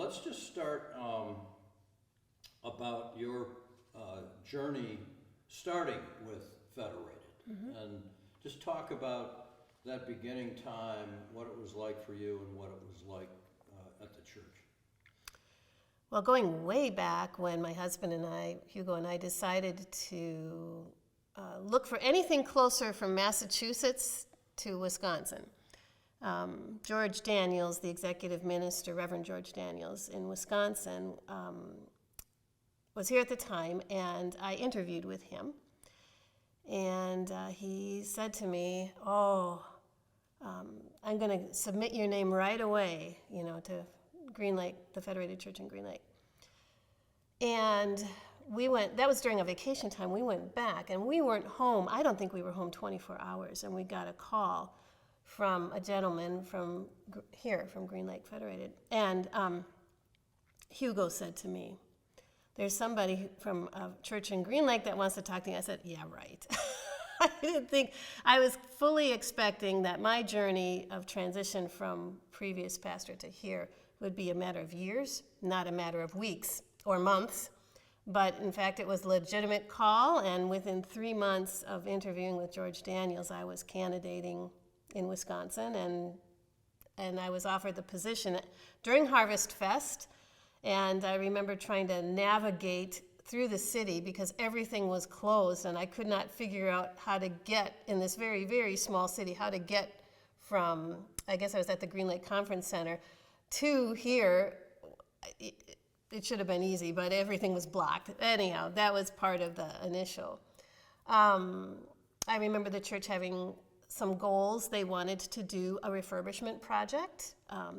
let's just start about your journey starting with Federated. And just talk about that beginning time, what it was like for you and what it was like at the church. Well, going way back when my husband and I, Hugo and I, decided to look for anything closer from Massachusetts to Wisconsin. George Daniels, the executive minister, Reverend George Daniels in Wisconsin, was here at the time, and I interviewed with him. And he said to me, I'm going to submit your name right away, to Green Lake, the Federated Church in Green Lake. And we went, that was during a vacation time, we went back, and we weren't home. I don't think we were home 24 hours, and we got a call from a gentleman from here, from Green Lake Federated. And Hugo said to me, there's somebody from a church in Green Lake that wants to talk to you. I said, yeah, right. I didn't think, I was fully expecting that my journey of transition from previous pastor to here would be a matter of years, not a matter of weeks or months. But in fact, it was a legitimate call, and within 3 months of interviewing with George Daniels, I was candidating in Wisconsin, and I was offered the position during Harvest Fest. And I remember trying to navigate through the city because everything was closed, and I could not figure out how to get, in this very, very small city, how to get from, I guess I was at the Green Lake Conference Center, to here. It should have been easy, but everything was blocked. Anyhow, that was part of the initial. I remember the church having some goals. They wanted to do a refurbishment project.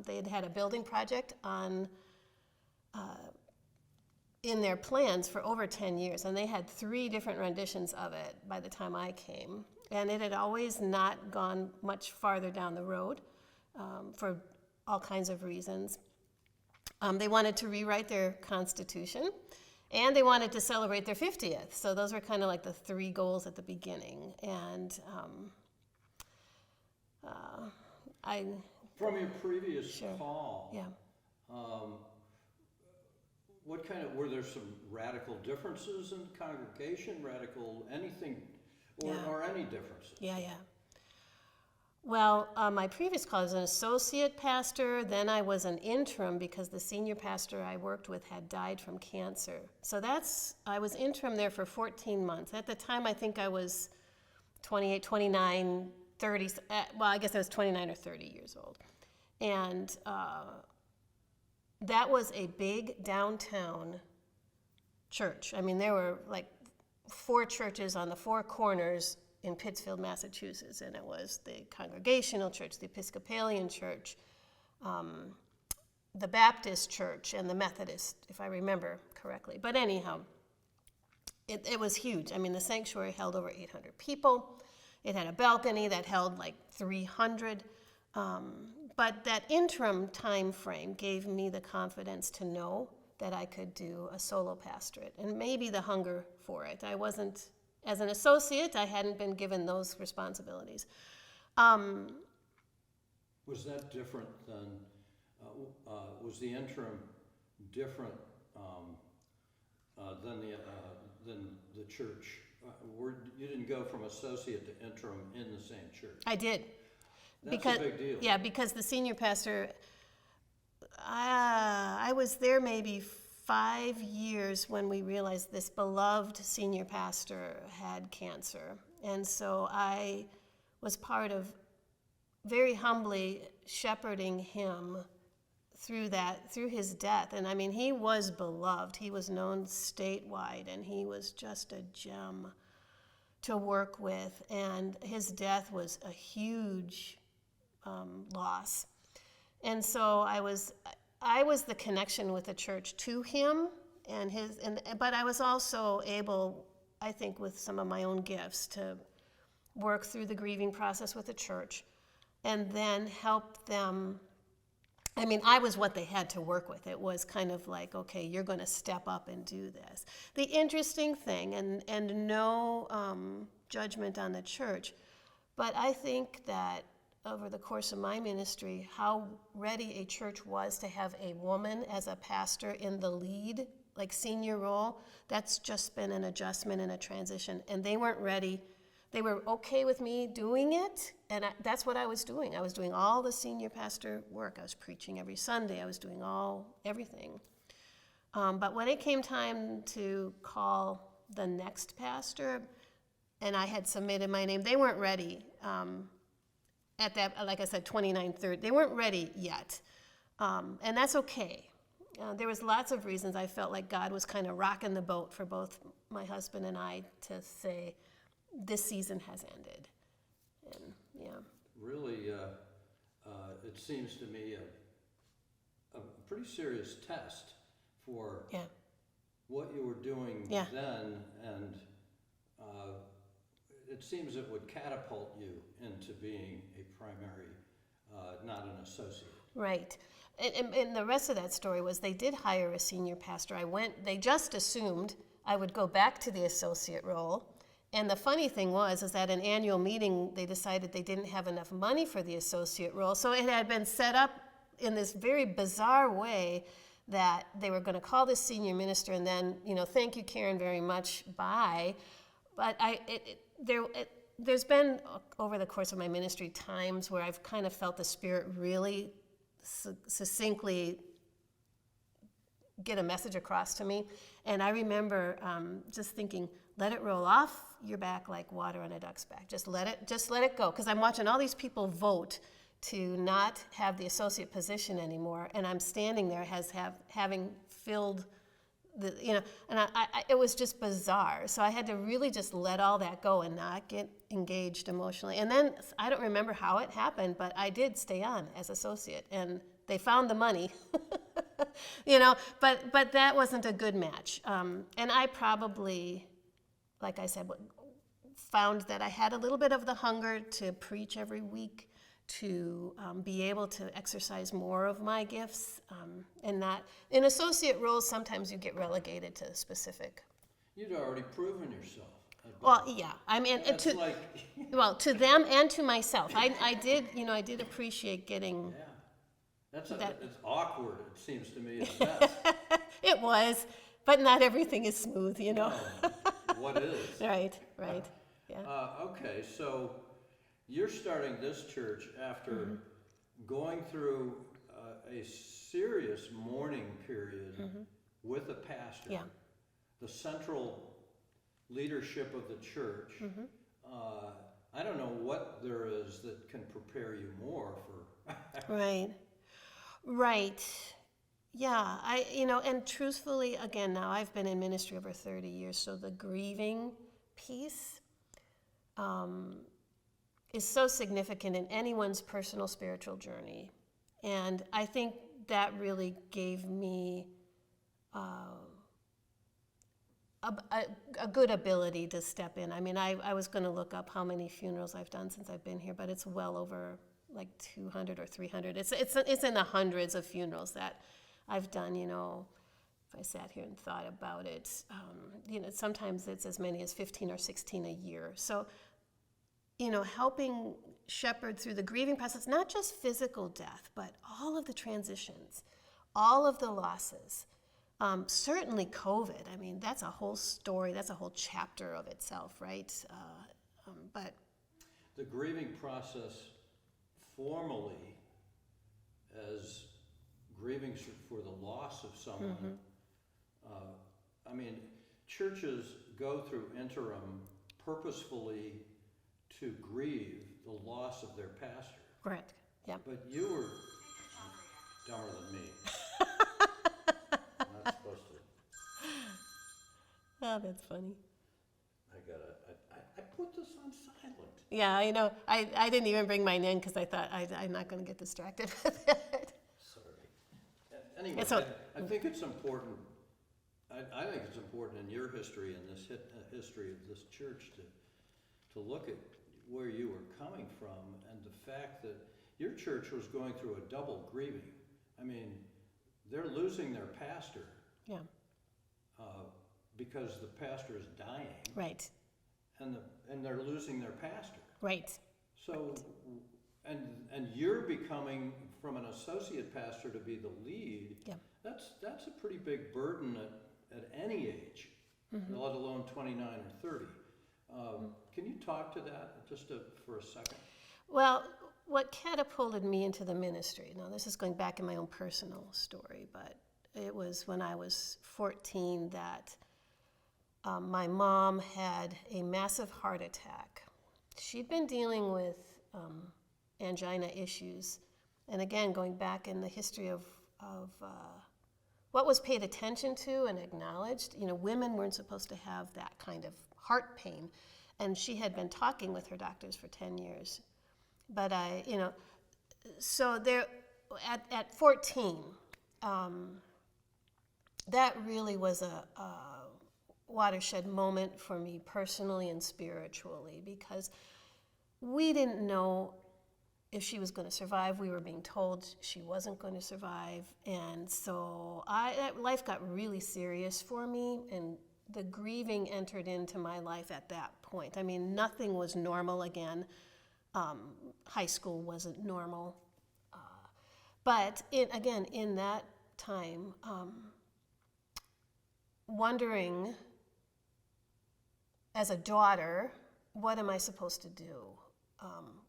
They had had a building project in their plans for over 10 years, and they had 3 different renditions of it by the time I came. And it had always not gone much farther down the road for all kinds of reasons. They wanted to rewrite their constitution, and they wanted to celebrate their 50th. So those were kind of like the 3 goals at the beginning. And From your previous Sure. call, Yeah. what kind of, were there some radical differences in congregation, radical anything, or any differences? Yeah. Well, my previous call was an associate pastor. Then I was an interim because the senior pastor I worked with had died from cancer. So I was interim there for 14 months. At the time, I think I was 28, 29, 30. Well, I guess I was 29 or 30 years old. And that was a big downtown church. I mean, there were like 4 churches on the 4 corners in Pittsfield, Massachusetts, and it was the Congregational Church, the Episcopalian Church, the Baptist Church, and the Methodist, if I remember correctly. But anyhow, it was huge. I mean, the sanctuary held over 800 people. It had a balcony that held like 300. But that interim time frame gave me the confidence to know that I could do a solo pastorate, and maybe the hunger for it. I wasn't, as an associate, I hadn't been given those responsibilities. Was that different than, was the interim different than the church? You didn't go from associate to interim in the same church. I did. That's a big deal. Yeah, because the senior pastor, I was there maybe 5 years when we realized this beloved senior pastor had cancer. And so I was part of very humbly shepherding him through his death. And I mean, he was beloved. He was known statewide, and he was just a gem to work with. And his death was a huge loss. And so I was the connection with the church to him but I was also able, I think, with some of my own gifts, to work through the grieving process with the church and then help them. I mean, I was what they had to work with. It was kind of like, okay, you're going to step up and do this. The interesting thing, and no judgment on the church, but I think that over the course of my ministry, how ready a church was to have a woman as a pastor in the lead, like senior role. That's just been an adjustment and a transition. And they weren't ready. They were okay with me doing it, and that's what I was doing. I was doing all the senior pastor work. I was preaching every Sunday. I was doing everything. But when it came time to call the next pastor, and I had submitted my name, they weren't ready. At that, like I said, 29-30, they weren't ready yet. And that's okay. There was lots of reasons I felt like God was kind of rocking the boat for both my husband and I to say, this season has ended. And yeah. Really, it seems to me a pretty serious test for what you were doing then, and it seems it would catapult you into being a primary, not an associate. Right. And the rest of that story was they did hire a senior pastor. They just assumed I would go back to the associate role. And the funny thing was, is at an annual meeting, they decided they didn't have enough money for the associate role. So it had been set up in this very bizarre way that they were going to call this senior minister and then, thank you, Karen, very much, bye. But there's been, over the course of my ministry, times where I've kind of felt the Spirit really succinctly get a message across to me. And I remember just thinking, let it roll off your back like water on a duck's back. Just let it go. Because I'm watching all these people vote to not have the associate position anymore, and I'm standing there having filled the, and it was just bizarre. So I had to really just let all that go and not get engaged emotionally. And then I don't remember how it happened, but I did stay on as associate, and they found the money, but that wasn't a good match. And I probably, like I said, found that I had a little bit of the hunger to preach every week, to be able to exercise more of my gifts, and not in associate roles. Sometimes you get relegated to specific. You'd already proven yourself. Well, yeah. I mean, to them and to myself. I did appreciate getting. Yeah, it's awkward. It seems to me at best. It was, but not everything is smooth, No. What is? Right. Yeah. Okay, so you're starting this church after going through a serious mourning period with a pastor, the central leadership of the church. I don't know what there is that can prepare you more for. Right. Yeah, and truthfully, again, now I've been in ministry over 30 years, so the grieving piece is so significant in anyone's personal spiritual journey. And I think that really gave me a good ability to step in. I mean, I was going to look up how many funerals I've done since I've been here, but it's well over like 200 or 300. It's in the hundreds of funerals that I've done, if I sat here and thought about it. Sometimes it's as many as 15 or 16 a year. So, helping shepherd through the grieving process, not just physical death, but all of the transitions, all of the losses. Certainly COVID, I mean, that's a whole story, that's a whole chapter of itself, right? But the grieving process formally as grieving for the loss of someone, I mean, churches go through interim purposefully to grieve the loss of their pastor. Correct, yeah. But you were dumber than me. Not supposed to. Oh, that's funny. I put this on silent. Yeah, I know. I didn't even bring mine in because I thought I'm not going to get distracted with it. Sorry. Anyway, I think it's important. I think it's important in your history and this history of this church to look at where you were coming from and the fact that your church was going through a double grieving. I mean, they're losing their pastor. Yeah. Because the pastor is dying. Right. And they're losing their pastor. Right. So and you're becoming from an associate pastor to be the lead. Yeah. That's a pretty big burden at any age, let alone 29 or 30. Can you talk to that for a second? Well, what catapulted me into the ministry, now this is going back in my own personal story, but it was when I was 14 that my mom had a massive heart attack. She'd been dealing with angina issues, and again, going back in the history of what was paid attention to and acknowledged. Women weren't supposed to have that kind of heart pain, and she had been talking with her doctors for 10 years. But so there, at 14, that really was a watershed moment for me personally and spiritually, because we didn't know if she was going to survive. We were being told she wasn't going to survive, and so life got really serious for me, and the grieving entered into my life at that point. I mean, nothing was normal again. High school wasn't normal. But in that time, wondering as a daughter, what am I supposed to do?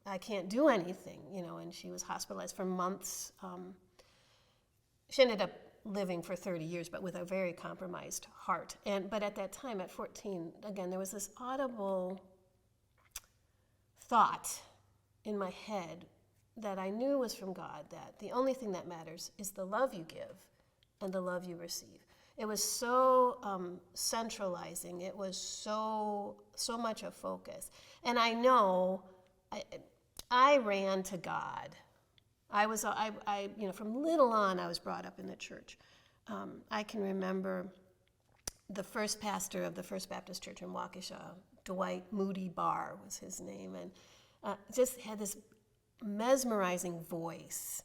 I can't do anything, and she was hospitalized for months. She ended up living for 30 years, but with a very compromised heart. But at that time, at 14, again, there was this audible thought in my head that I knew was from God, that the only thing that matters is the love you give and the love you receive. It was so centralizing. It was so much a focus. And I know I ran to God. From little on, I was brought up in the church. I can remember the first pastor of the First Baptist Church in Waukesha, Dwight Moody Barr was his name, and just had this mesmerizing voice.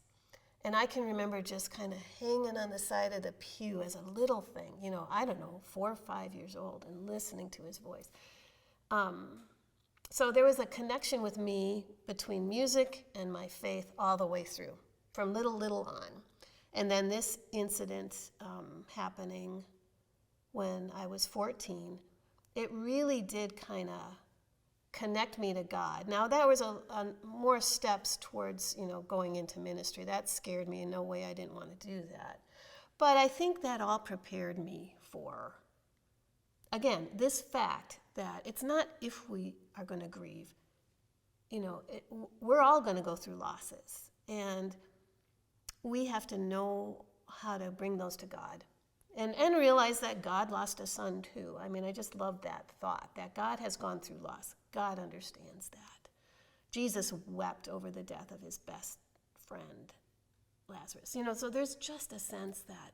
And I can remember just kind of hanging on the side of the pew as a little thing, 4 or 5 years old, and listening to his voice. So there was a connection with me between music and my faith all the way through, from little on. And then this incident happening when I was 14, it really did kind of connect me to God. Now, there was a more steps towards, going into ministry. That scared me. In no way I didn't want to do that. But I think that all prepared me for, again, this fact that it's not if we are going to grieve. We're all going to go through losses. And we have to know how to bring those to God. And realize that God lost a son too. I mean, I just love that thought, that God has gone through loss. God understands that. Jesus wept over the death of his best friend, Lazarus. So there's just a sense that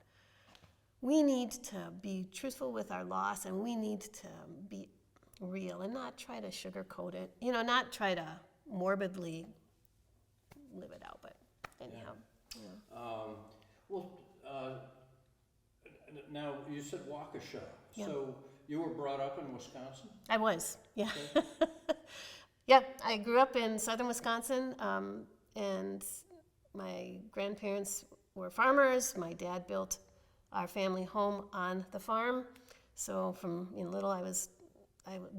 we need to be truthful with our loss, and we need to be real and not try to sugarcoat it, not try to morbidly live it out, but anyhow. Now, you said Waukesha. Yeah. So you were brought up in Wisconsin? I was, yeah. Okay. Yeah, I grew up in southern Wisconsin, and my grandparents were farmers. My dad built our family home on the farm. So from little,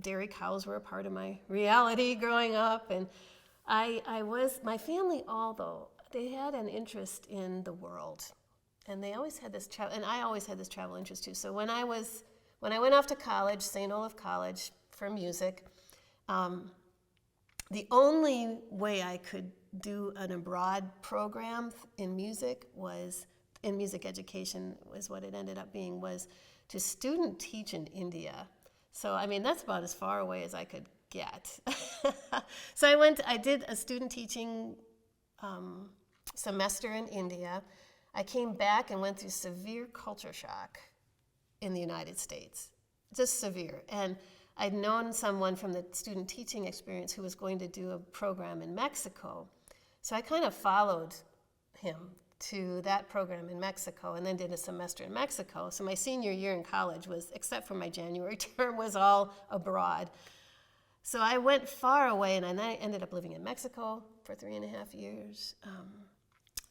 dairy cows were a part of my reality growing up. And my family, although, they had an interest in the world. And they always had this travel, and I always had this travel interest too. So when I went off to college, St. Olaf College, for music, the only way I could do an abroad program in music education was what it ended up being, was to student teach in India. So, that's about as far away as I could get. So I did a student teaching semester in India. I came back and went through severe culture shock in the United States, just severe. And I'd known someone from the student teaching experience who was going to do a program in Mexico. So I kind of followed him to that program in Mexico and then did a semester in Mexico. So my senior year in college was, except for my January term, was all abroad. So I went far away, and I ended up living in Mexico, for 3.5 years.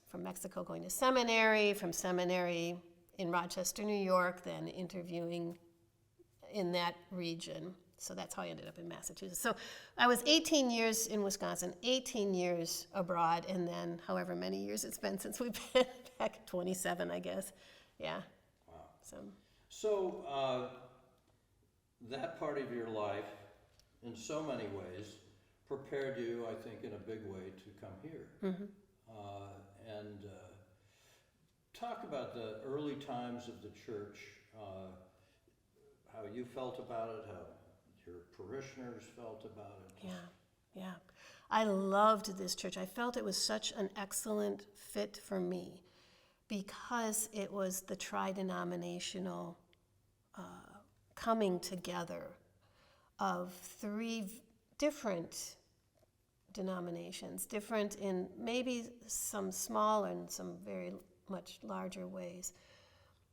From Mexico going to seminary, from seminary in Rochester, New York, then interviewing in that region. So that's how I ended up in Massachusetts. So I was 18 years in Wisconsin, 18 years abroad, and then however many years it's been since we've been back, 27, I guess. Yeah. Wow. So That part of your life, in so many ways, prepared you, I think, in a big way to come here. mm-hmm. And talk about the early times of the church, how you felt about it, how your parishioners felt about it. Yeah. I loved this church. I felt it was such an excellent fit for me because it was the tri-denominational coming together of 3 different denominations, different in maybe some small and some very much larger ways.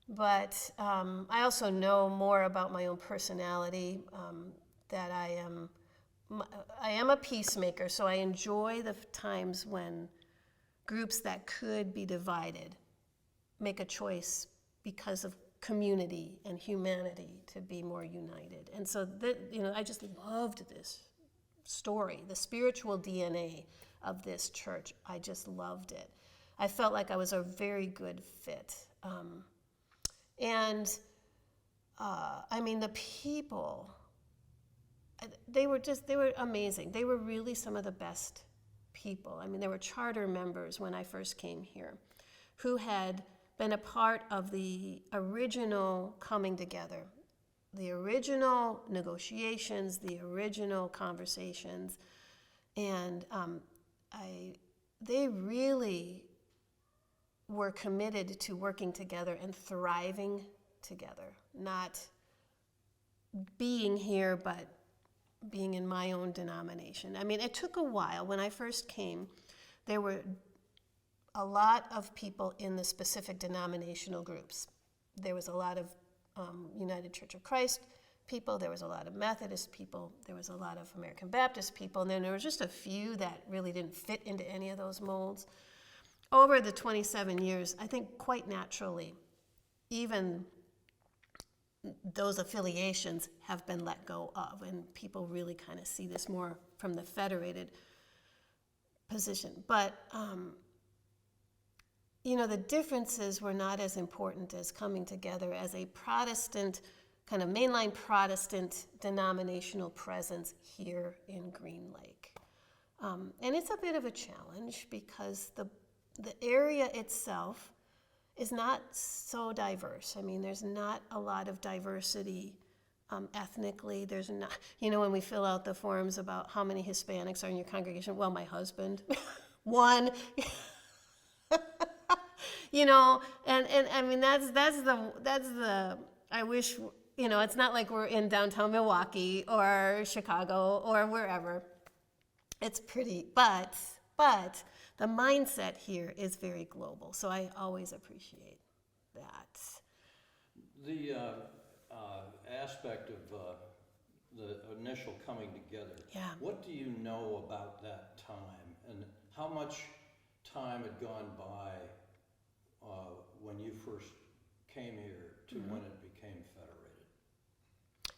But I also know more about my own personality, that I am a peacemaker, so I enjoy the times when groups that could be divided make a choice because of community and humanity to be more united. And so I just loved this story, the spiritual DNA of this church. I just loved it. I felt like I was a very good fit. The people, they were amazing. They were really some of the best people. There were charter members when I first came here who had been a part of the original coming together, the original negotiations, the original conversations, and they really were committed to working together and thriving together, not being here, but being in my own denomination. It took a while. When I first came, there were a lot of people in the specific denominational groups. There was a lot of United Church of Christ people, there was a lot of Methodist people, there was a lot of American Baptist people, and then there was just a few that really didn't fit into any of those molds. Over the 27 years, I think quite naturally, even those affiliations have been let go of, and people really kind of see this more from the federated position. But the differences were not as important as coming together as a Protestant, kind of mainline Protestant denominational presence here in Green Lake. And it's a bit of a challenge because the area itself is not so diverse. There's not a lot of diversity ethnically. There's not, when we fill out the forms about how many Hispanics are in your congregation, well, my husband, one. That's the I wish, it's not like we're in downtown Milwaukee or Chicago or wherever. It's pretty, but the mindset here is very global, so I always appreciate that. The aspect of the initial coming together, Yeah. What do you know about that time, and how much time had gone by when you first came here to when it became federated?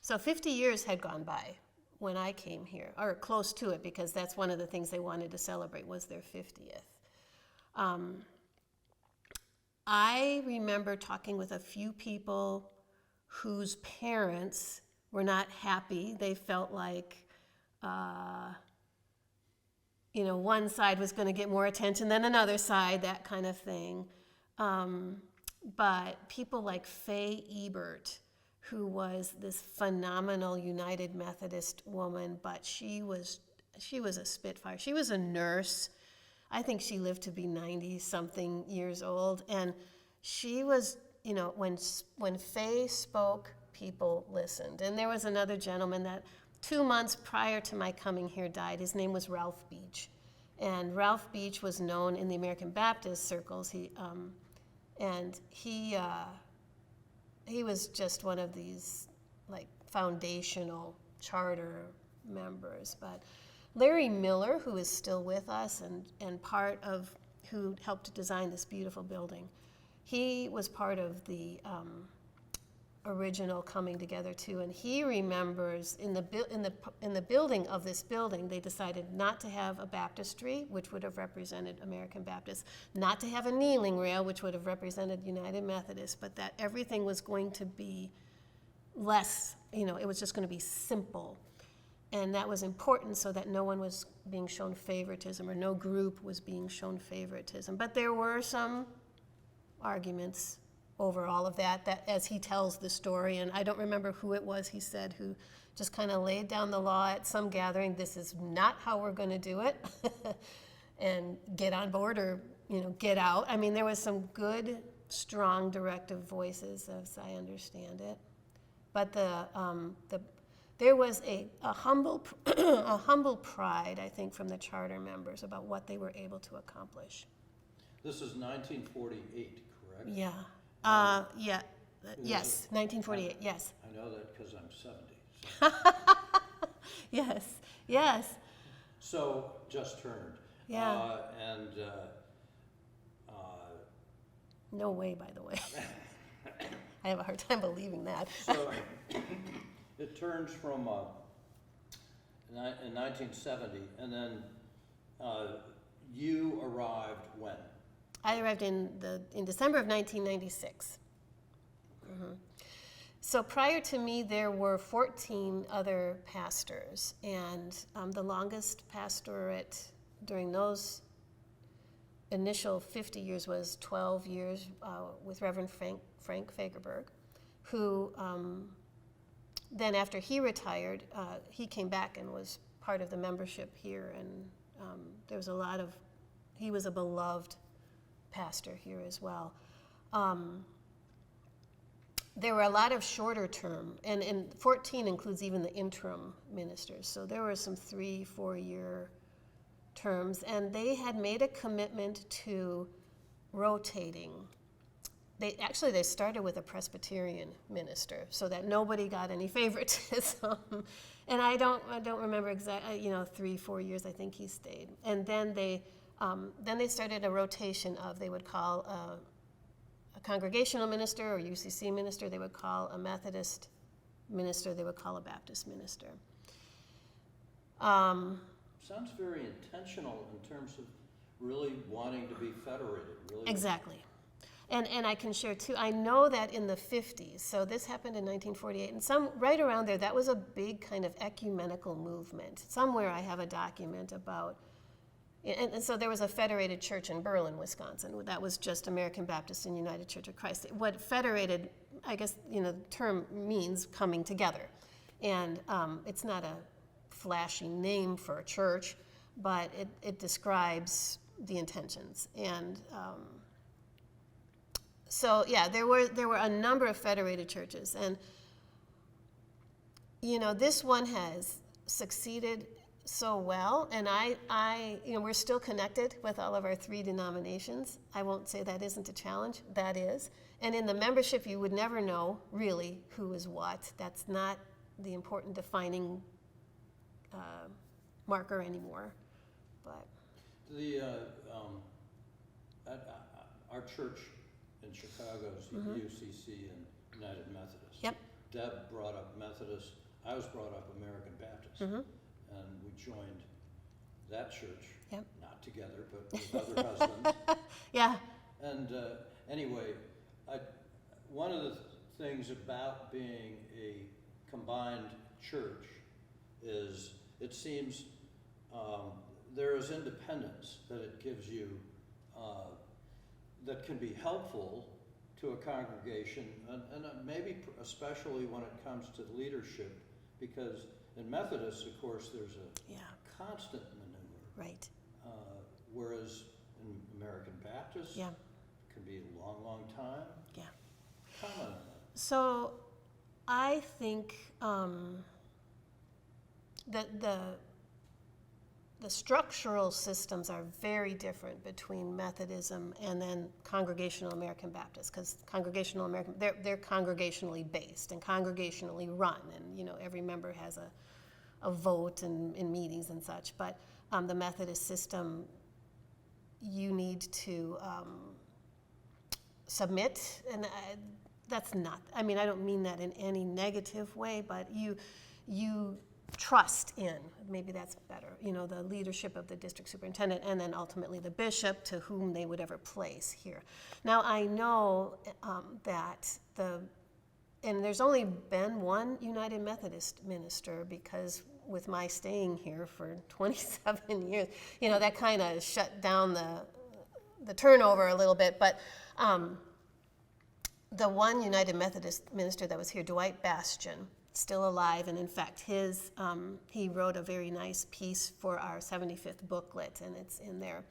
So 50 years had gone by when I came here, or close to it, because that's one of the things they wanted to celebrate was their 50th. I remember talking with a few people whose parents were not happy. They felt like, one side was going to get more attention than another side, that kind of thing. But people like Faye Ebert, who was this phenomenal United Methodist woman, but she was a spitfire. She was a nurse. I think she lived to be 90-something years old, and she was, when Faye spoke, people listened. And there was another gentleman that 2 months prior to my coming here died. His name was Ralph Beach, and Ralph Beach was known in the American Baptist circles. He was just one of these foundational charter members. But Larry Miller, who is still with us and part of who helped design this beautiful building, he was part of the original coming together too, and he remembers in the building of this building, they decided not to have a baptistry, which would have represented American Baptists, not to have a kneeling rail, which would have represented United Methodist, but that everything was going to be less, it was just going to be simple. And that was important so that no one was being shown favoritism, or no group was being shown favoritism. But there were some arguments over all of that as he tells the story, and I don't remember who it was, he said, who just kind of laid down the law at some gathering. This is not how we're going to do it, and get on board or get out. I mean, there was some good, strong, directive voices, as I understand it. But there was a humble a humble pride, I think, from the charter members about what they were able to accomplish. This is 1948, correct? Yeah. Yes, 1948, yes. I know that because I'm 70. So. Yes. So, just turned. Yeah. No way, by the way. I have a hard time believing that. So, it turns from in 1970, and then you arrived when? I arrived in December of 1996. Mm-hmm. So prior to me, there were 14 other pastors, and the longest pastorate during those initial 50 years was 12 years with Reverend Frank Fagerberg, who then after he retired, he came back and was part of the membership here, and there was he was a beloved pastor here as well. There were a lot of shorter term, and 14 includes even the interim ministers. So there were some 3-4 year terms, and they had made a commitment to rotating. They started with a Presbyterian minister so that nobody got any favoritism. And I don't remember exactly, 3-4 years I think he stayed. And then they started a rotation of, they would call a congregational minister or UCC minister, they would call a Methodist minister, they would call a Baptist minister. Sounds very intentional in terms of really wanting to be federated. Really. Exactly. And I can share too, I know that in the 50s, so this happened in 1948, and right around there, that was a big kind of ecumenical movement. Somewhere I have a document about, and so there was a federated church in Berlin, Wisconsin. That was just American Baptist and United Church of Christ. What federated, I guess, the term means coming together. And it's not a flashy name for a church, but it describes the intentions. And so yeah, there were a number of federated churches, and this one has succeeded so well, and I we're still connected with all of our 3 denominations. I won't say that isn't a challenge, that is. And in the membership, you would never know really who is what. That's not the important defining marker anymore. But our church in Chicago is UCC and United Methodist. Yep. Deb brought up Methodist. I was brought up American Baptist. And we joined that church. Yep. Not together, but with other husbands. Yeah. And anyway, one of the things about being a combined church is it seems there is independence that it gives you that can be helpful to a congregation, and maybe especially when it comes to leadership, because in Methodists, of course, there's a constant maneuver. Right. Whereas in American Baptist, yeah, it can be a long, long time. Yeah. Comment on that. So I think that the structural systems are very different between Methodism and then Congregational American Baptist, because Congregational American, they're congregationally based and congregationally run, and every member has a vote in meetings and such. But the Methodist system, you need to submit, and that's not, I mean, I don't mean that in any negative way, but you trust in, maybe that's better, the leadership of the district superintendent and then ultimately the bishop to whom they would ever place here. Now, I know that and there's only been one United Methodist minister, because with my staying here for 27 years, that kind of shut down the turnover a little bit, but the one United Methodist minister that was here, Dwight Bastian, still alive, and in fact, he wrote a very nice piece for our 75th booklet, and it's in there.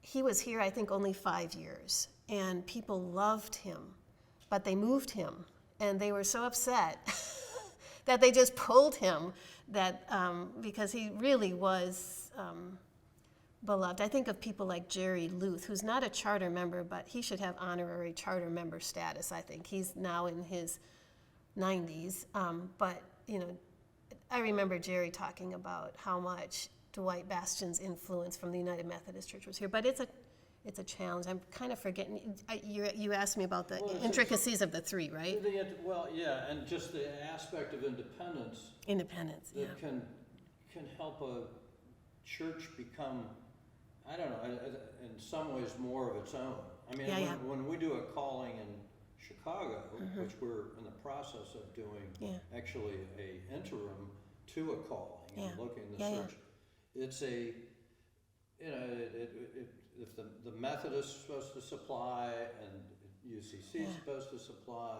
He was here, I think, only 5 years, and people loved him, but they moved him, and they were so upset that they just pulled him, because he really was beloved. I think of people like Jerry Luth, who's not a charter member, but he should have honorary charter member status, I think. He's now in his 90s, but I remember Jerry talking about how much Dwight Bastian's influence from the United Methodist Church was here. But it's a challenge. I'm kind of forgetting. You asked me about the intricacies of the three, right? Well, yeah, and just the aspect of independence. Independence, that can help a church become, I don't know, in some ways more of its own. I mean, when we do a calling in Chicago, which we're in the process of doing, actually a interim to a calling and looking at the search. It's a, if the Methodist is supposed to supply and UCC is supposed to supply,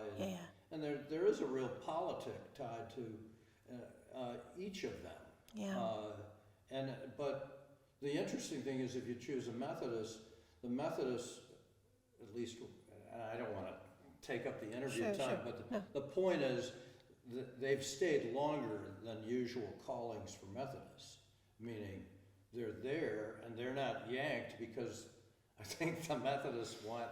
and there is a real politic tied to each of them. But the interesting thing is, if you choose a Methodist, the Methodists, at least, and I don't want to take up the interview time, but the point is that they've stayed longer than usual callings for Methodists, meaning they're there and they're not yanked because I think the Methodists want,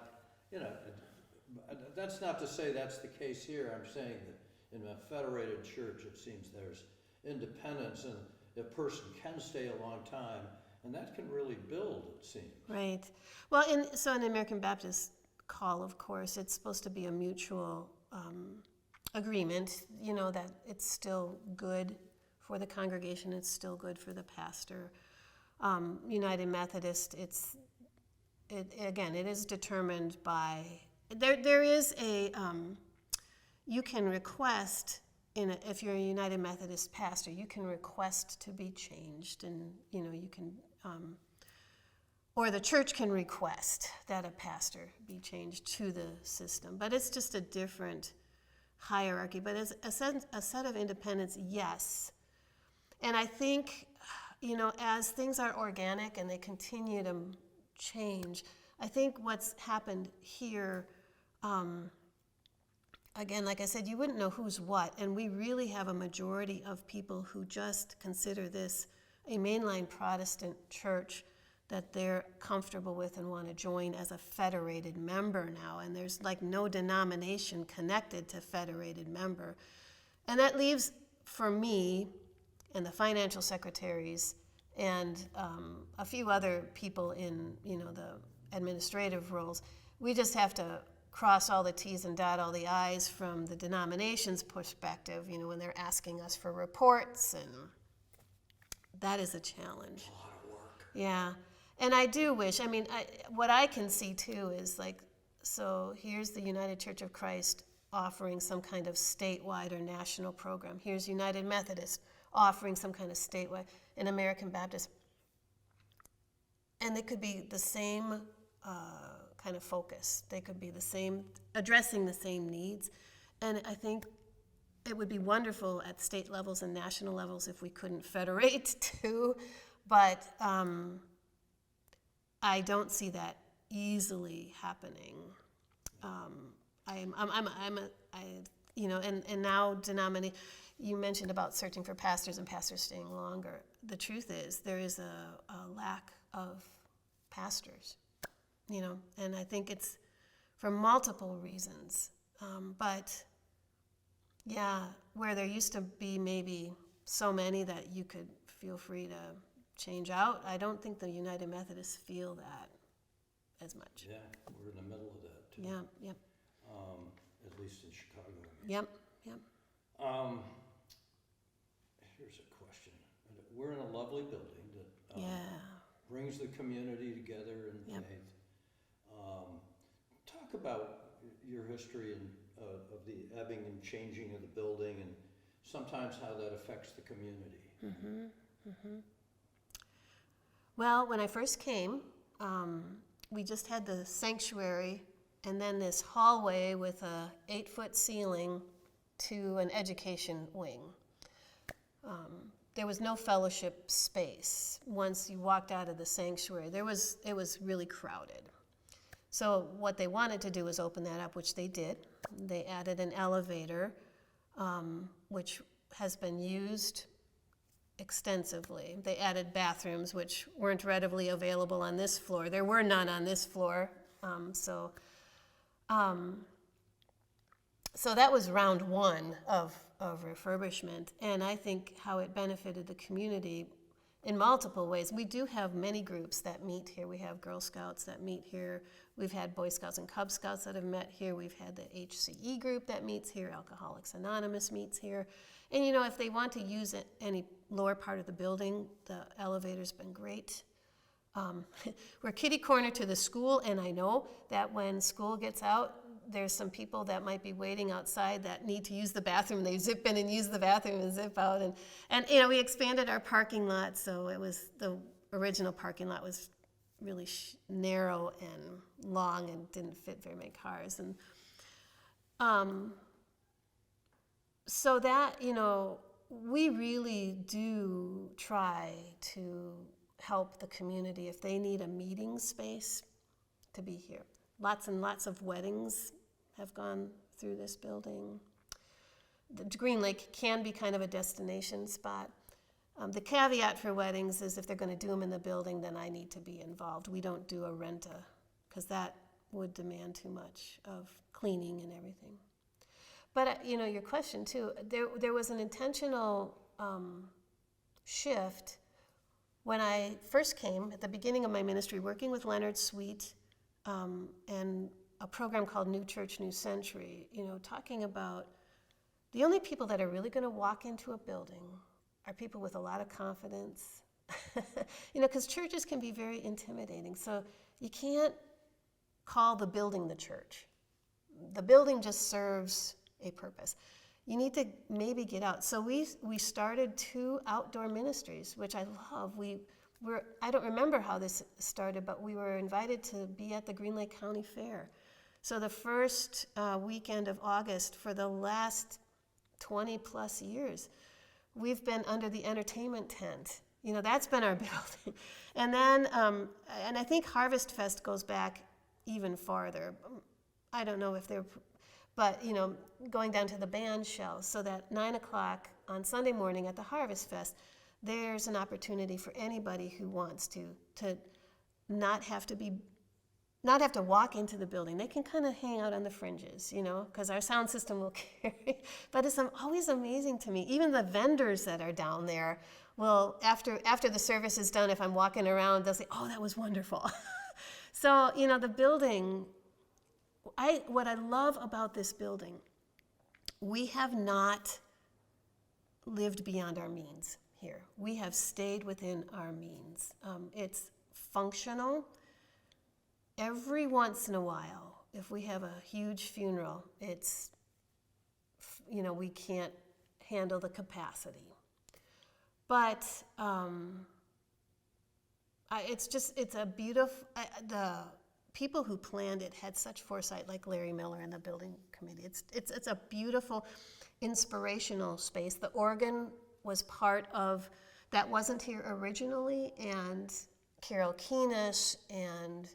that's not to say that's the case here. I'm saying that in a federated church, it seems there's independence, and a person can stay a long time, and that can really build, it seems. Right. Well, in the American Baptist call, of course, it's supposed to be a mutual agreement, that it's still good for the congregation, it's still good for the pastor. United Methodist, it is determined by, there is a, you can request, if you're a United Methodist pastor, you can request to be changed, and you can, or the church can request that a pastor be changed to the system. But it's just a different hierarchy. But as a set of independents, yes. And I think, as things are organic and they continue to change, I think what's happened here, again, like I said, you wouldn't know who's what. And we really have a majority of people who just consider this a mainline Protestant church that they're comfortable with and want to join as a federated member now. And there's like no denomination connected to federated member. And that leaves, for me, and the financial secretaries, and a few other people in the administrative roles, we just have to cross all the T's and dot all the I's from the denomination's perspective, when they're asking us for reports, and that is a challenge. A lot of work. Yeah. And I do wish, what I can see too is so here's the United Church of Christ offering some kind of statewide or national program. Here's United Methodist offering some kind of statewide, and American Baptist. And they could be the same kind of focus. They could be the same, addressing the same needs. And I think it would be wonderful at state levels and national levels if we couldn't federate too, but I don't see that easily happening. And now denominate. You mentioned about searching for pastors and pastors staying longer. The truth is there is a lack of pastors, and I think it's for multiple reasons. But Yeah, where there used to be maybe so many that you could feel free to change out. I don't think the United Methodists feel that as much. Yeah, we're in the middle of that too. Yeah, yep, At least in Chicago. yep, yep. Um, Here's a question. We're in a lovely building that Yeah, brings the community together in Yep. faith. Talk about your history and of the ebbing and changing of the building, and sometimes how that affects the community. well, when I first came, we just had the sanctuary and then this hallway with a 8-foot ceiling to an education wing. There was no fellowship space once you walked out of the sanctuary. It was really crowded. So what they wanted to do was open that up, which they did. They added an elevator, which has been used extensively. They added bathrooms, which weren't readily available on this floor. There were none on this floor. So that was round one of refurbishment, and I think how it benefited the community in multiple ways. We do have many groups that meet here. We have Girl Scouts that meet here. We've had Boy Scouts and Cub Scouts that have met here. We've had the HCE group that meets here. Alcoholics Anonymous meets here. And you know, if they want to use any lower part of the building, the elevator's been great. We're kitty corner to the school, and I know that when school gets out, there's some people that might be waiting outside that need to use the bathroom. They zip in and use the bathroom and zip out. And you know, we expanded our parking lot, so it was the original parking lot was really narrow and long and didn't fit very many cars. And so that, you know, we really do try to help the community if they need a meeting space to be here. Lots and lots of weddings have gone through this building. The Green Lake can be kind of a destination spot. The caveat for weddings is if they're going to do them in the building, then I need to be involved. We don't do a renta because that would demand too much of cleaning and everything. But you know, your question too, there was an intentional shift when I first came at the beginning of my ministry, working with Leonard Sweet and a program called New Church, New Century, you know, talking about the only people that are really going to walk into a building are people with a lot of confidence, you know, because churches can be very intimidating. So you can't call the building the church. The building just serves a purpose. You need to maybe get out. So we started 2 outdoor ministries, which I love. I don't remember how this started, but we were invited to be at the Green Lake County Fair. So the first weekend of August for the last 20 plus years, we've been under the entertainment tent. You know, that's been our building. And then, and I think Harvest Fest goes back even farther. I don't know if they're, but you know, going down to the band shell, so that 9 o'clock on Sunday morning at the Harvest Fest, there's an opportunity for anybody who wants to not have to walk into the building. They can kind of hang out on the fringes, you know, because our sound system will carry. But it's always amazing to me. Even the vendors that are down there will, after the service is done, if I'm walking around, they'll say, "Oh, that was wonderful." So, you know, the building, what I love about this building, we have not lived beyond our means here. We have stayed within our means. It's functional. Every once in a while, if we have a huge funeral, it's, you know, we can't handle the capacity. But it's a beautiful, the people who planned it had such foresight, like Larry Miller and the building committee. It's a beautiful, inspirational space. The organ was part of, that wasn't here originally, and Carol Keenis and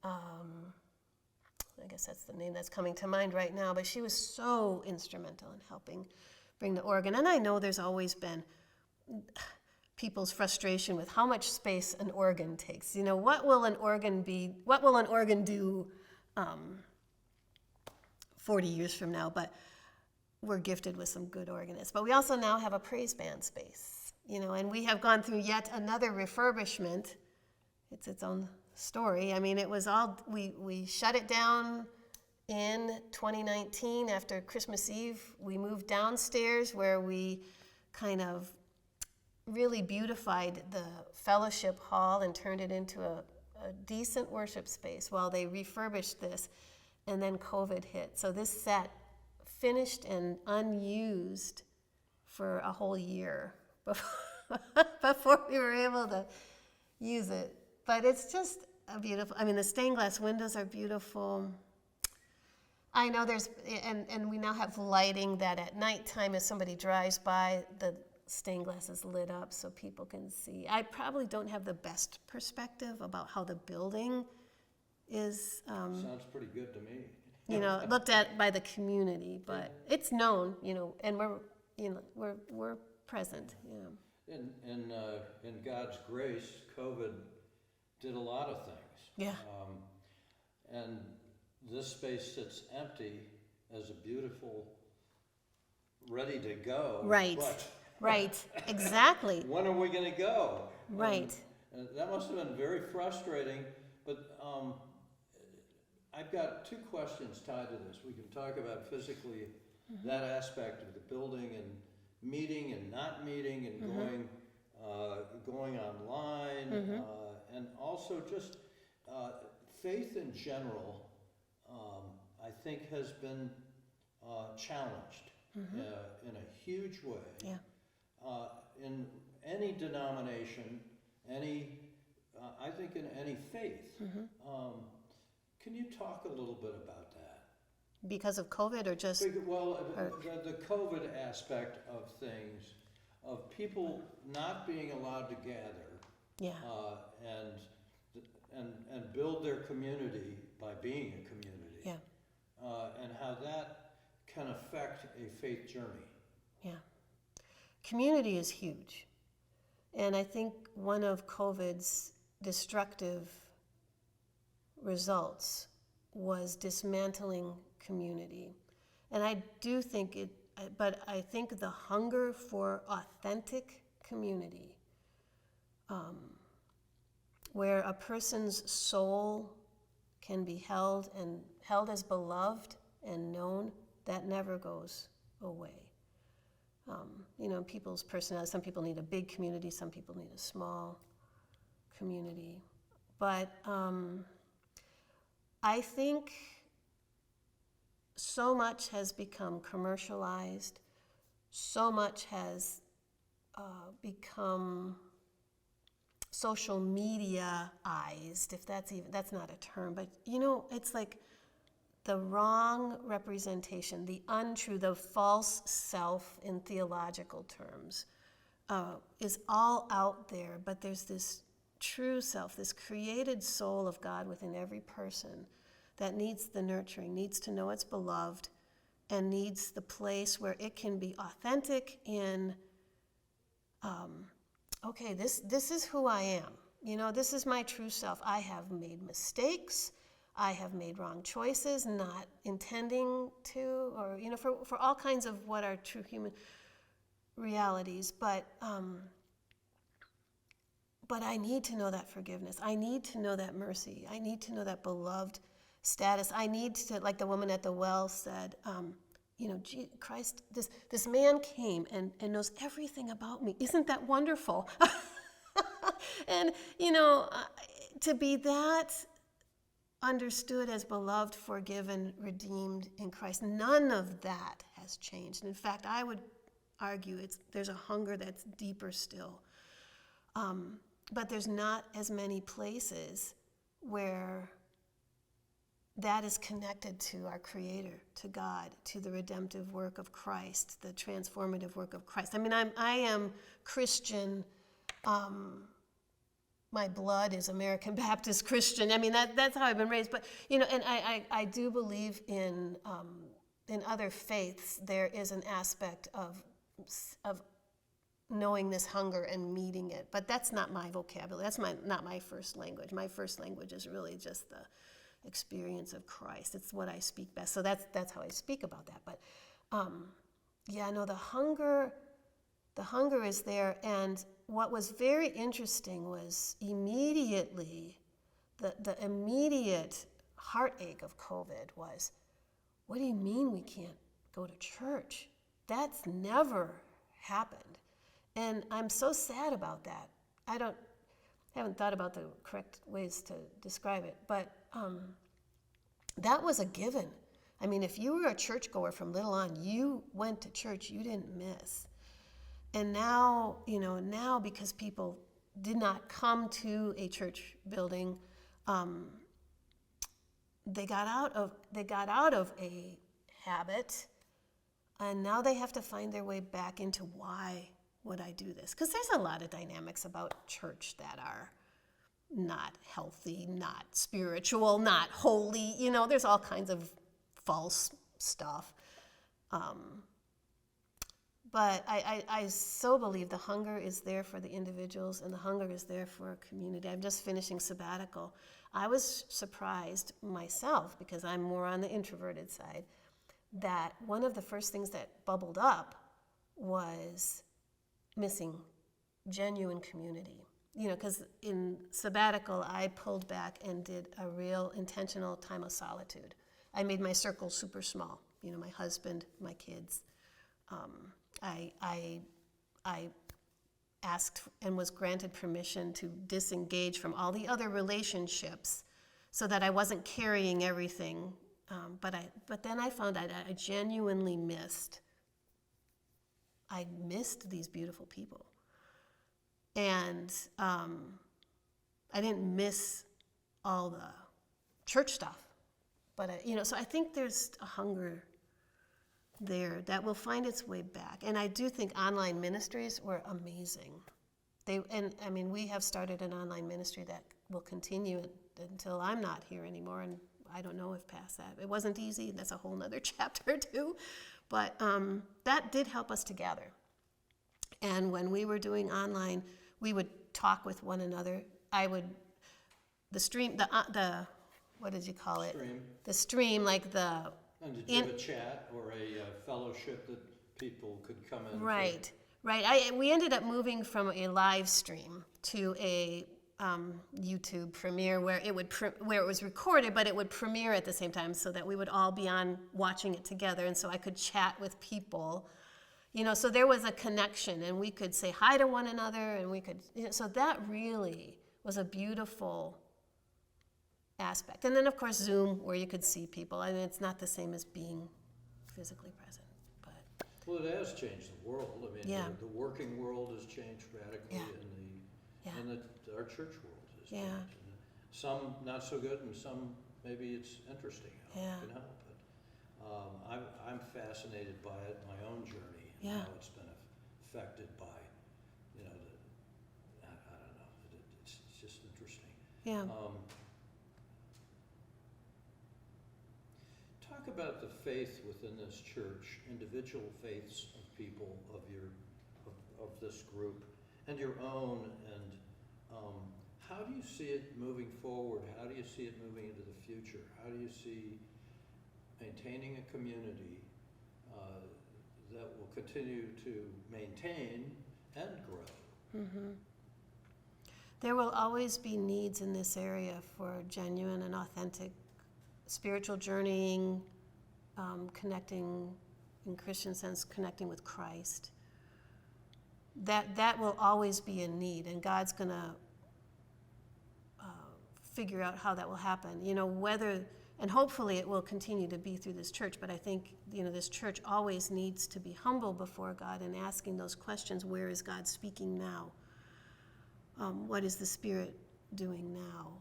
I guess that's the name that's coming to mind right now, but she was so instrumental in helping bring the organ. And I know there's always been people's frustration with how much space an organ takes. You know, what will an organ do 40 years from now? But we're gifted with some good organists. But we also now have a praise band space, and we have gone through yet another refurbishment. It's its own story. I mean, it was all, we shut it down in 2019 after Christmas Eve. We moved downstairs where we kind of really beautified the fellowship hall and turned it into a decent worship space while they refurbished this, and then COVID hit. So this set finished and unused for a whole year before we were able to use it. But it's just a beautiful, I mean, the stained glass windows are beautiful. I know and we now have lighting that at nighttime, if somebody drives by, the stained glass is lit up so people can see. I probably don't have the best perspective about how the building is, Sounds pretty good to me. looked at by the community, but it's known, and we're present, In God's grace, COVID did a lot of things. Yeah. And this space sits empty as a beautiful, ready to go. Right. But Right. Exactly. when are we going to go? Right. And that must have been very frustrating. But I've got two questions tied to this. We can talk about physically that aspect of the building and meeting and not meeting and going online, and also just faith in general. I think has been challenged in a huge way. Yeah. In any denomination, I think in any faith. Can you talk a little bit about that? Because of COVID or just? The COVID aspect of things, of people not being allowed to gather, Yeah. and build their community by being a community. Yeah. And how that can affect a faith journey. Yeah. Community is huge. And I think one of COVID's destructive results was dismantling community. And I do think but I think the hunger for authentic community, where a person's soul can be held as beloved and known, that never goes away. People's personality, some people need a big community, some people need a small community. But I think so much has become commercialized, so much has become social media-ized, if that's not a term, but it's like the wrong representation, the untrue, the false self in theological terms is all out there, but there's this true self, this created soul of God within every person that needs the nurturing, needs to know it's beloved, and needs the place where it can be authentic in, okay, this is who I am. This is my true self. I have made mistakes. I have made wrong choices, not intending to, or, for all kinds of what are true human realities. But I need to know that forgiveness. I need to know that mercy. I need to know that beloved status. I need to, like the woman at the well said, Christ, this man came and knows everything about me. Isn't that wonderful? And, to be that understood as beloved, forgiven, redeemed in Christ, none of that has changed. And in fact, I would argue there's a hunger that's deeper still. But there's not as many places where that is connected to our Creator, to God, to the redemptive work of Christ, the transformative work of Christ. I mean, I am Christian. My blood is American Baptist Christian. I mean, that's how I've been raised. But and I do believe in other faiths there is an aspect of knowing this hunger and meeting it. But that's not my vocabulary. That's not my first language. My first language is really just the experience of Christ. It's what I speak best. So that's how I speak about that. But yeah, no, the hunger is there. And what was very interesting was immediately, the immediate heartache of COVID was, what do you mean we can't go to church? That's never happened. And I'm so sad about that. I haven't thought about the correct ways to describe it, but that was a given. I mean, if you were a churchgoer from little on, you went to church, you didn't miss. And now, now because people did not come to a church building, they got out of a habit, and now they have to find their way back into why would I do this? Because there's a lot of dynamics about church that are not healthy, not spiritual, not holy. There's all kinds of false stuff. But I so believe the hunger is there for the individuals, and the hunger is there for a community. I'm just finishing sabbatical. I was surprised myself, because I'm more on the introverted side, that one of the first things that bubbled up was missing genuine community. Because in sabbatical, I pulled back and did a real intentional time of solitude. I made my circle super small. My husband, my kids. I asked and was granted permission to disengage from all the other relationships, so that I wasn't carrying everything. But then I found I genuinely missed these beautiful people. And I didn't miss all the church stuff. But, so I think there's a hunger there that will find its way back. And I do think online ministries were amazing. We have started an online ministry that will continue until I'm not here anymore, and I don't know if past that. It wasn't easy. That's a whole nother chapter too. But that did help us to gather. And when we were doing online, we would talk with one another. What did you call it? Stream. The stream, like the... And did you have a chat or a fellowship that people could come in? Right. We ended up moving from a live stream to a YouTube premiere where it was recorded, but it would premiere at the same time, so that we would all be on watching it together, and so I could chat with people. So there was a connection, and we could say hi to one another, and we could. So that really was a beautiful aspect. And then, of course, Zoom, where you could see people. It's not the same as being physically present. Well, it has changed the world. Yeah. The working world has changed radically, and our church world has changed. And some not so good, and some maybe it's interesting how it can help. But I'm fascinated by it, my own journey, and how it's been affected by, I don't know. It's just interesting. Yeah. Talk about the faith within this church, individual faiths of people of this group, and your own, and how do you see it moving forward? How do you see it moving into the future? How do you see maintaining a community that will continue to maintain and grow? Mm-hmm. There will always be needs in this area for genuine and authentic spiritual journeying, connecting, in Christian sense, connecting with Christ. That will always be a need, and God's going to figure out how that will happen. And hopefully it will continue to be through this church, but I think, this church always needs to be humble before God and asking those questions. Where is God speaking now? What is the Spirit doing now?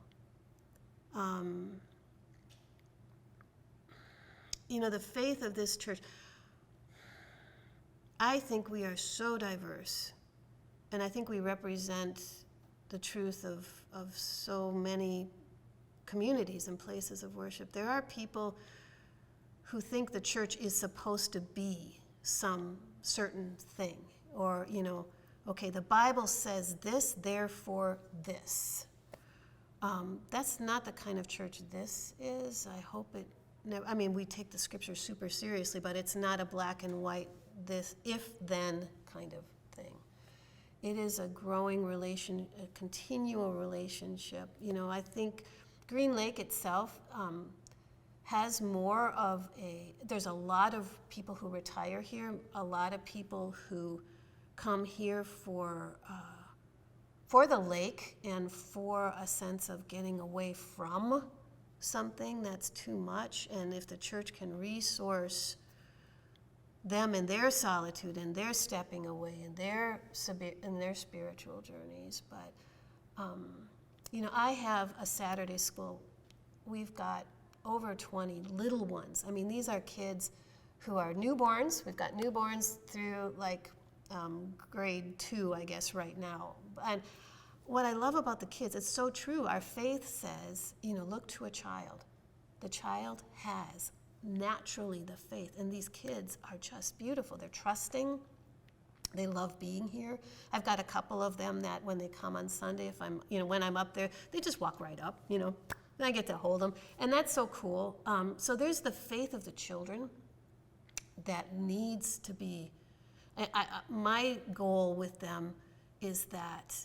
The faith of this church, I think we are so diverse, and I think we represent the truth of so many communities and places of worship. There are people who think the church is supposed to be some certain thing, or, okay, the Bible says this, therefore this. That's not the kind of church this is. I hope it never, we take the scripture super seriously, but it's not a black and white this if-then kind of thing. It is a growing a continual relationship. You know, I think Green Lake itself has more of there's a lot of people who retire here, a lot of people who come here for the lake and for a sense of getting away from something that's too much. And if the church can resource them in their solitude and their stepping away in their spiritual journeys. But, you know, I have a Saturday school. We've got over 20 little ones. I mean, these are kids who are newborns. We've got newborns through like grade 2, I guess, right now. And what I love about the kids, it's so true. Our faith says, you know, look to a child. The child has naturally the faith, and these kids are just beautiful. They're trusting. They love being here. I've got a couple of them that when they come on Sunday, when I'm up there, they just walk right up, you know, and I get to hold them, and that's so cool. So there's the faith of the children that needs to be. My goal with them is that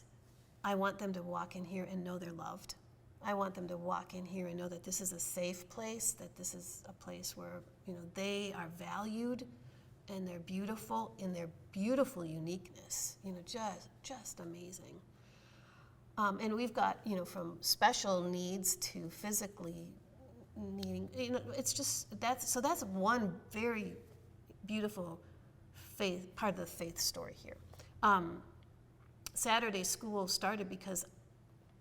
I want them to walk in here and know they're loved. I want them to walk in here and know that this is a safe place, that this is a place where, you know, they are valued and they're beautiful in their beautiful uniqueness, you know, just amazing. And we've got, you know, from special needs to physically needing, you know, it's just, that's one very beautiful part of the faith story here. Saturday school started because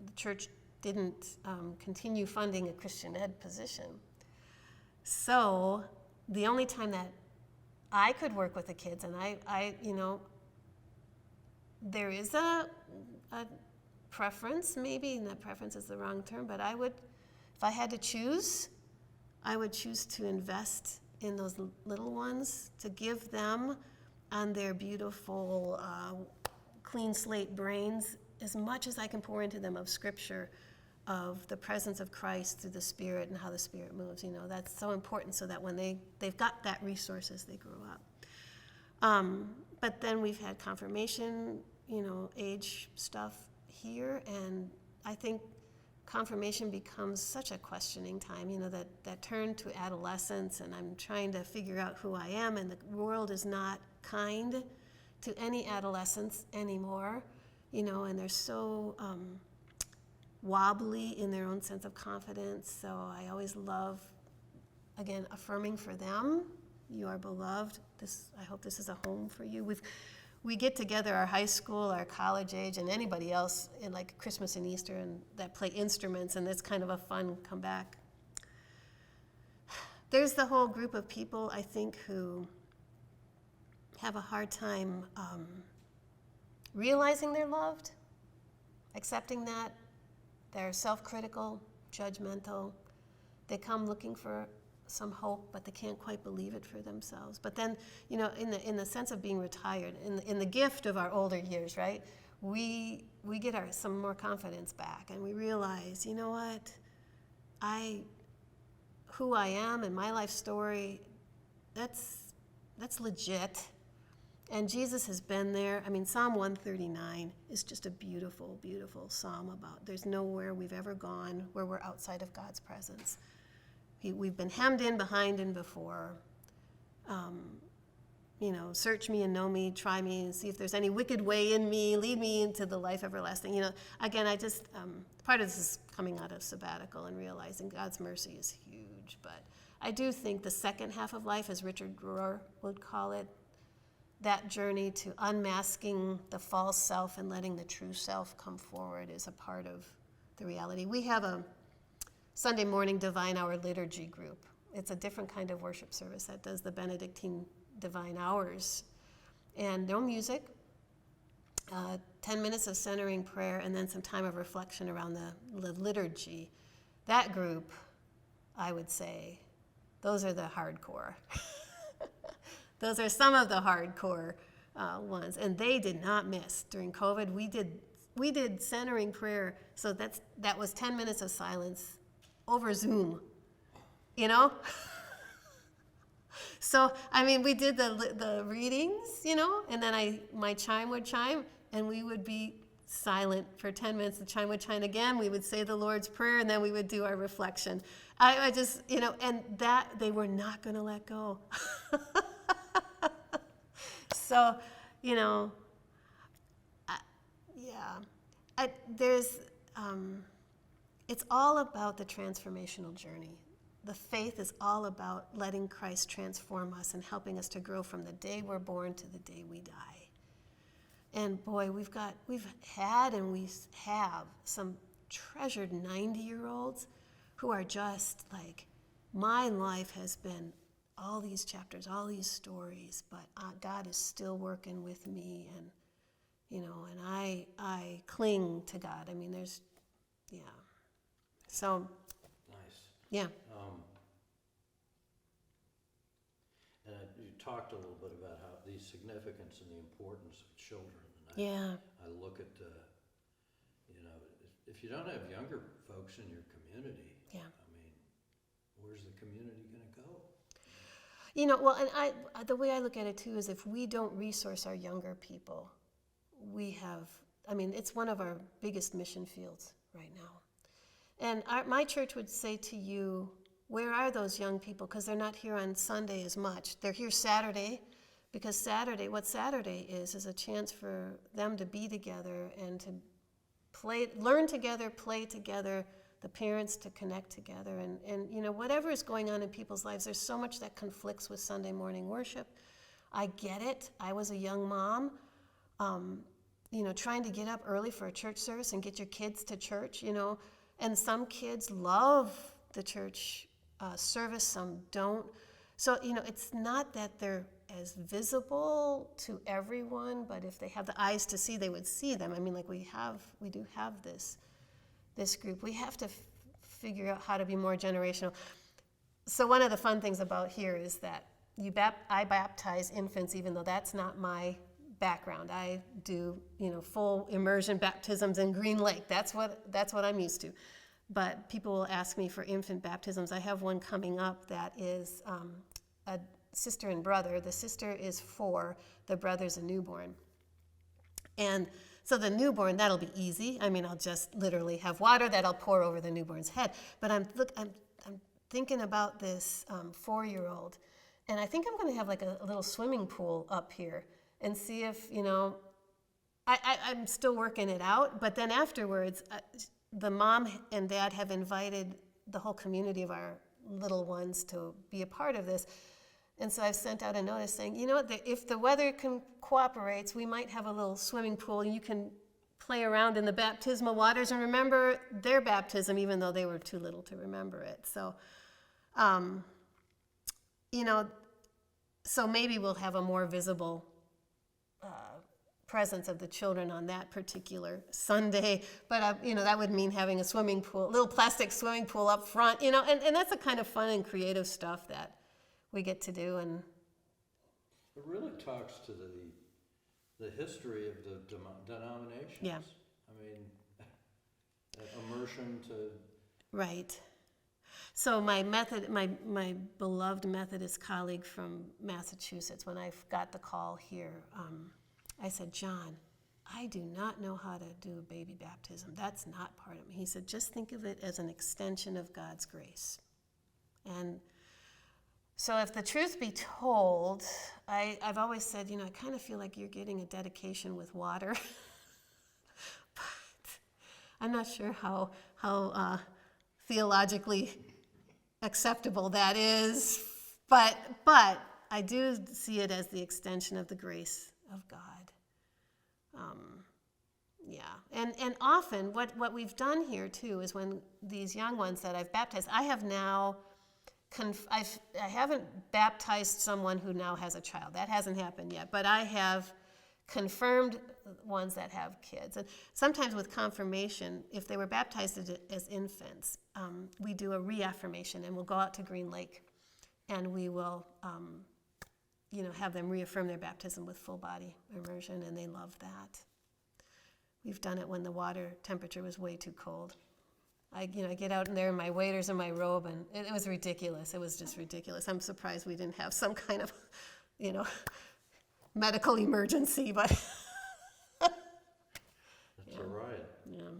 the church didn't continue funding a Christian ed position. So the only time that I could work with the kids, and I you know, there is a preference, maybe not preference is the wrong term, but I would, if I had to choose, I would choose to invest in those little ones, to give them on their beautiful clean slate brains as much as I can pour into them of Scripture, of the presence of Christ through the Spirit and how the Spirit moves. You know, that's so important so that when they've got that resource as they grow up. But then we've had confirmation, you know, age stuff here, and I think confirmation becomes such a questioning time, you know, that turn to adolescence, and I'm trying to figure out who I am, and the world is not kind to any adolescents anymore, you know, and they're so wobbly in their own sense of confidence. So I always love, again, affirming for them, you are beloved. I hope this is a home for you. We get together, our high school, our college age, and anybody else in like Christmas and Easter, and that play instruments, and it's kind of a fun comeback. There's the whole group of people, I think, who have a hard time realizing they're loved, accepting that. They're self-critical, judgmental. They come looking for some hope, but they can't quite believe it for themselves. But then, you know, in the sense of being retired, in the gift of our older years, right, we get some more confidence back, and we realize, you know what, who I am and my life story, that's legit. And Jesus has been there. I mean, Psalm 139 is just a beautiful, beautiful psalm about there's nowhere we've ever gone where we're outside of God's presence. We've been hemmed in, behind, and before. You know, search me and know me, try me and see if there's any wicked way in me, lead me into the life everlasting. You know, again, I just, part of this is coming out of sabbatical and realizing God's mercy is huge. But I do think the second half of life, as Richard Rohr would call it, that journey to unmasking the false self and letting the true self come forward is a part of the reality. We have a Sunday morning Divine Hour liturgy group. It's a different kind of worship service that does the Benedictine Divine Hours. And no music, 10 minutes of centering prayer, and then some time of reflection around the liturgy. That group, I would say, those are the hardcore. Those are some of the hardcore ones, and they did not miss. During COVID, we did centering prayer, so that was 10 minutes of silence over Zoom, you know? So, we did the readings, and then my chime would chime, and we would be silent for 10 minutes. The chime would chime again. We would say the Lord's Prayer, and then we would do our reflection. I just, and that they were not going to let go. So, it's all about the transformational journey. The faith is all about letting Christ transform us and helping us to grow from the day we're born to the day we die. And boy, we've had and we have some treasured 90-year-olds who are just like, my life has been all these chapters, all these stories, but God is still working with me, and and I cling to God. So. Nice. Yeah. And you talked a little bit about how the significance and the importance of children. And I look at, if you don't have younger folks in your community, where's the community going to go? Well, and the way I look at it too is if we don't resource our younger people, it's one of our biggest mission fields right now. And my church would say to you, where are those young people? Because they're not here on Sunday as much. They're here Saturday, because what Saturday is a chance for them to be together and to learn together, play together, the parents to connect together. And whatever is going on in people's lives, there's so much that conflicts with Sunday morning worship. I get it. I was a young mom, trying to get up early for a church service and get your kids to church, and some kids love the church service, some don't. So, it's not that they're as visible to everyone, but if they have the eyes to see, they would see them. We do have this group. We have to figure out how to be more generational. So one of the fun things about here is that I baptize infants, even though that's not my background. I do, full immersion baptisms in Green Lake. That's what I'm used to. But people will ask me for infant baptisms. I have one coming up that is a sister and brother. The sister is 4, the brother's a newborn. And so the newborn, that'll be easy. I'll just literally have water that I'll pour over the newborn's head. But I'm thinking about this 4-year-old, and I think I'm going to have like a little swimming pool up here and see if, I'm still working it out. But then afterwards, the mom and dad have invited the whole community of our little ones to be a part of this. And so I've sent out a notice saying, if the weather cooperates, we might have a little swimming pool, and you can play around in the baptismal waters and remember their baptism, even though they were too little to remember it. So, so maybe we'll have a more visible presence of the children on that particular Sunday. But, that would mean having a swimming pool, a little plastic swimming pool up front, and that's the kind of fun and creative stuff that we get to do. And it really talks to the history of the denominations. Yeah. Immersion to... Right. So my beloved Methodist colleague from Massachusetts, when I got the call here, I said, John, I do not know how to do a baby baptism. That's not part of me. He said, just think of it as an extension of God's grace. And so if the truth be told, I've always said, I kind of feel like you're getting a dedication with water. But I'm not sure how theologically acceptable that is. But I do see it as the extension of the grace of God. And often what we've done here too is when these young ones that I've baptized, I have now I haven't baptized someone who now has a child. That hasn't happened yet. But I have confirmed ones that have kids. And sometimes with confirmation, if they were baptized as infants, we do a reaffirmation, and we'll go out to Green Lake, and we will, have them reaffirm their baptism with full body immersion, and they love that. We've done it when the water temperature was way too cold. I get out in there in my waders and my robe, and it was ridiculous. It was just ridiculous. I'm surprised we didn't have some kind of, medical emergency, but That's all right. yeah.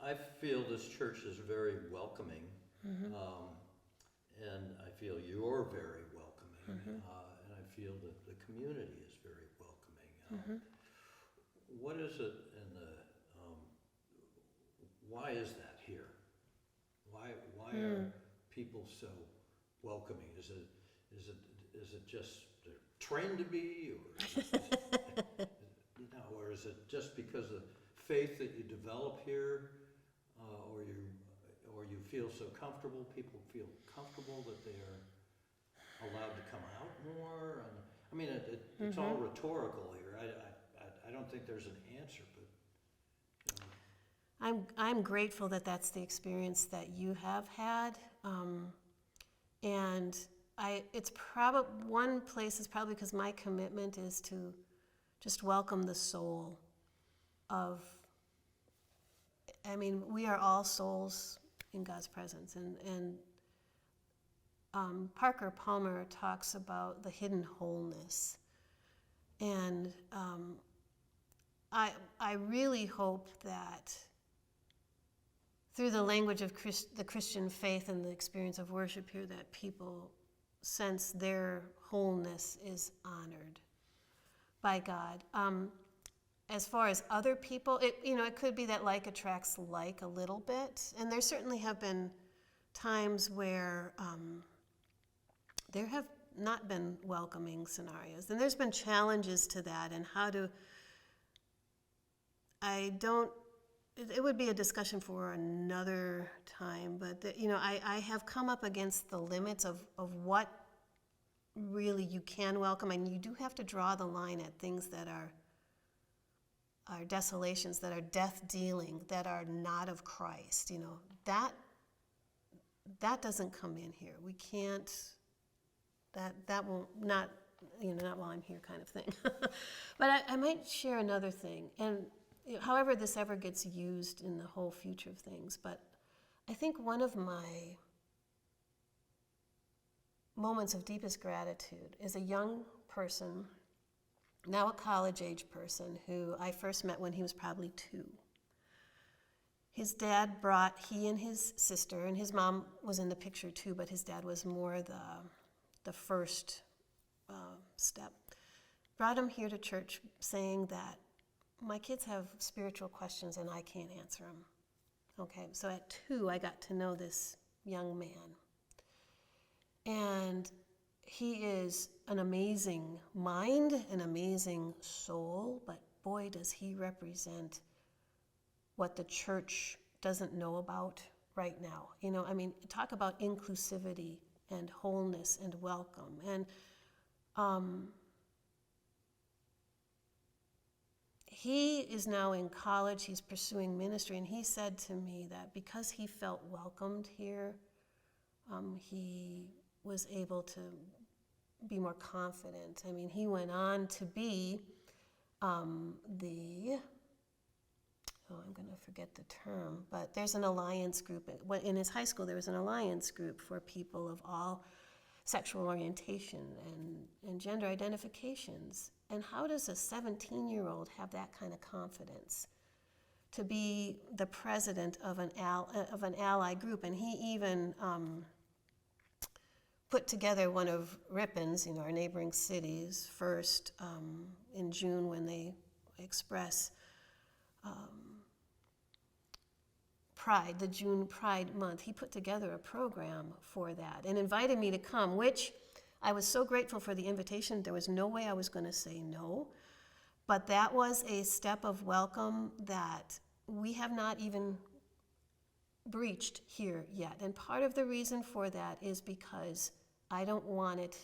I feel this church is very welcoming, Mm-hmm. and I feel you're very welcoming, Mm-hmm. and I feel that the community is very welcoming. Mm-hmm. What is it in the, why is that here? Why are people so welcoming? Is it just they're trained to be, or is it just because of faith that you develop here, or you feel so comfortable? People feel comfortable that they are allowed to come out more. And I mean, it's all rhetorical here. I don't think there's an answer, but I'm grateful that that's the experience that you have had, and it's probably one place is probably because my commitment is to just welcome the soul of. I mean, we are all souls in God's presence, and Parker Palmer talks about the hidden wholeness, and I really hope that through the language of the Christian faith and the experience of worship here, that people sense their wholeness is honored by God. As far as other people, it could be that like attracts like a little bit, and there certainly have been times where there have not been welcoming scenarios, and there's been challenges to that, and how to. It would be a discussion for another time, but I have come up against the limits of what really you can welcome, and you do have to draw the line at things that are desolations, that are death dealing, that are not of Christ. That doesn't come in here. We can't. That will not while I'm here, kind of thing. But I might share another thing, and however this ever gets used in the whole future of things. But I think one of my moments of deepest gratitude is a young person, now a college-age person, who I first met when he was probably 2. His dad he and his sister, and his mom was in the picture too, but his dad was more the first step, brought him here to church saying that my kids have spiritual questions and I can't answer them. Okay, so at 2, I got to know this young man. And he is an amazing mind, an amazing soul, but boy, does he represent what the church doesn't know about right now. Talk about inclusivity and wholeness and welcome. And he is now in college, he's pursuing ministry, and he said to me that because he felt welcomed here, he was able to be more confident. He went on to be I'm going to forget the term, but there's an alliance group. In his high school, there was an alliance group for people of all sexual orientation and gender identifications. And how does a 17-year-old have that kind of confidence to be the president of an ally group? And he even put together one of Rippon's, our neighboring cities, first in June when they express Pride, the June Pride Month. He put together a program for that and invited me to come, which I was so grateful for the invitation. There was no way I was going to say no. But that was a step of welcome that we have not even breached here yet. And part of the reason for that is because I don't want it.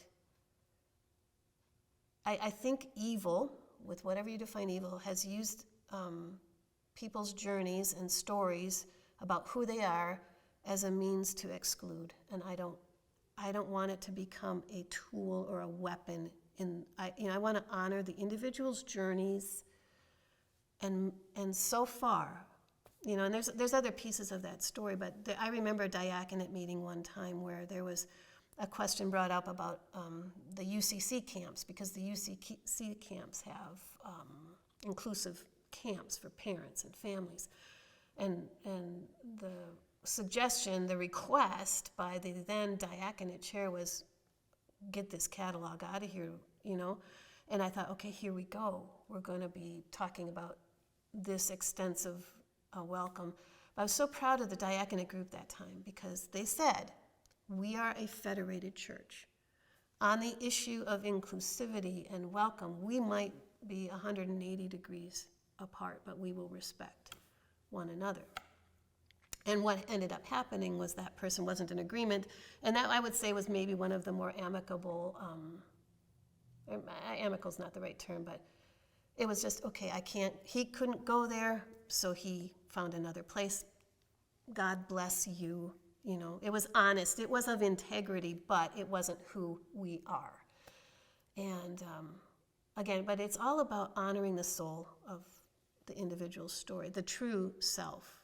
I think evil, with whatever you define evil, has used people's journeys and stories about who they are as a means to exclude. And I don't want it to become a tool or a weapon. I want to honor the individual's journeys and so far, you know, and there's other pieces of that story, but I remember a diaconate meeting one time where there was a question brought up about the UCC camps, because the UCC camps have inclusive camps for parents and families. And the suggestion, the request by the then diaconate chair was, get this catalog out of here, you know. And I thought, okay, here we go. We're going to be talking about this extensive welcome. I was so proud of the diaconate group that time, because they said, we are a federated church. On the issue of inclusivity and welcome, we might be 180 degrees apart, but we will respect one another. And what ended up happening was that person wasn't in agreement, and that, I would say, was maybe one of the more amicable, amicable is not the right term, but it was just, okay, he couldn't go there, so he found another place. God bless you. You know, it was honest, it was of integrity, but it wasn't who we are. And again, but it's all about honoring the soul of the individual's story, the true self,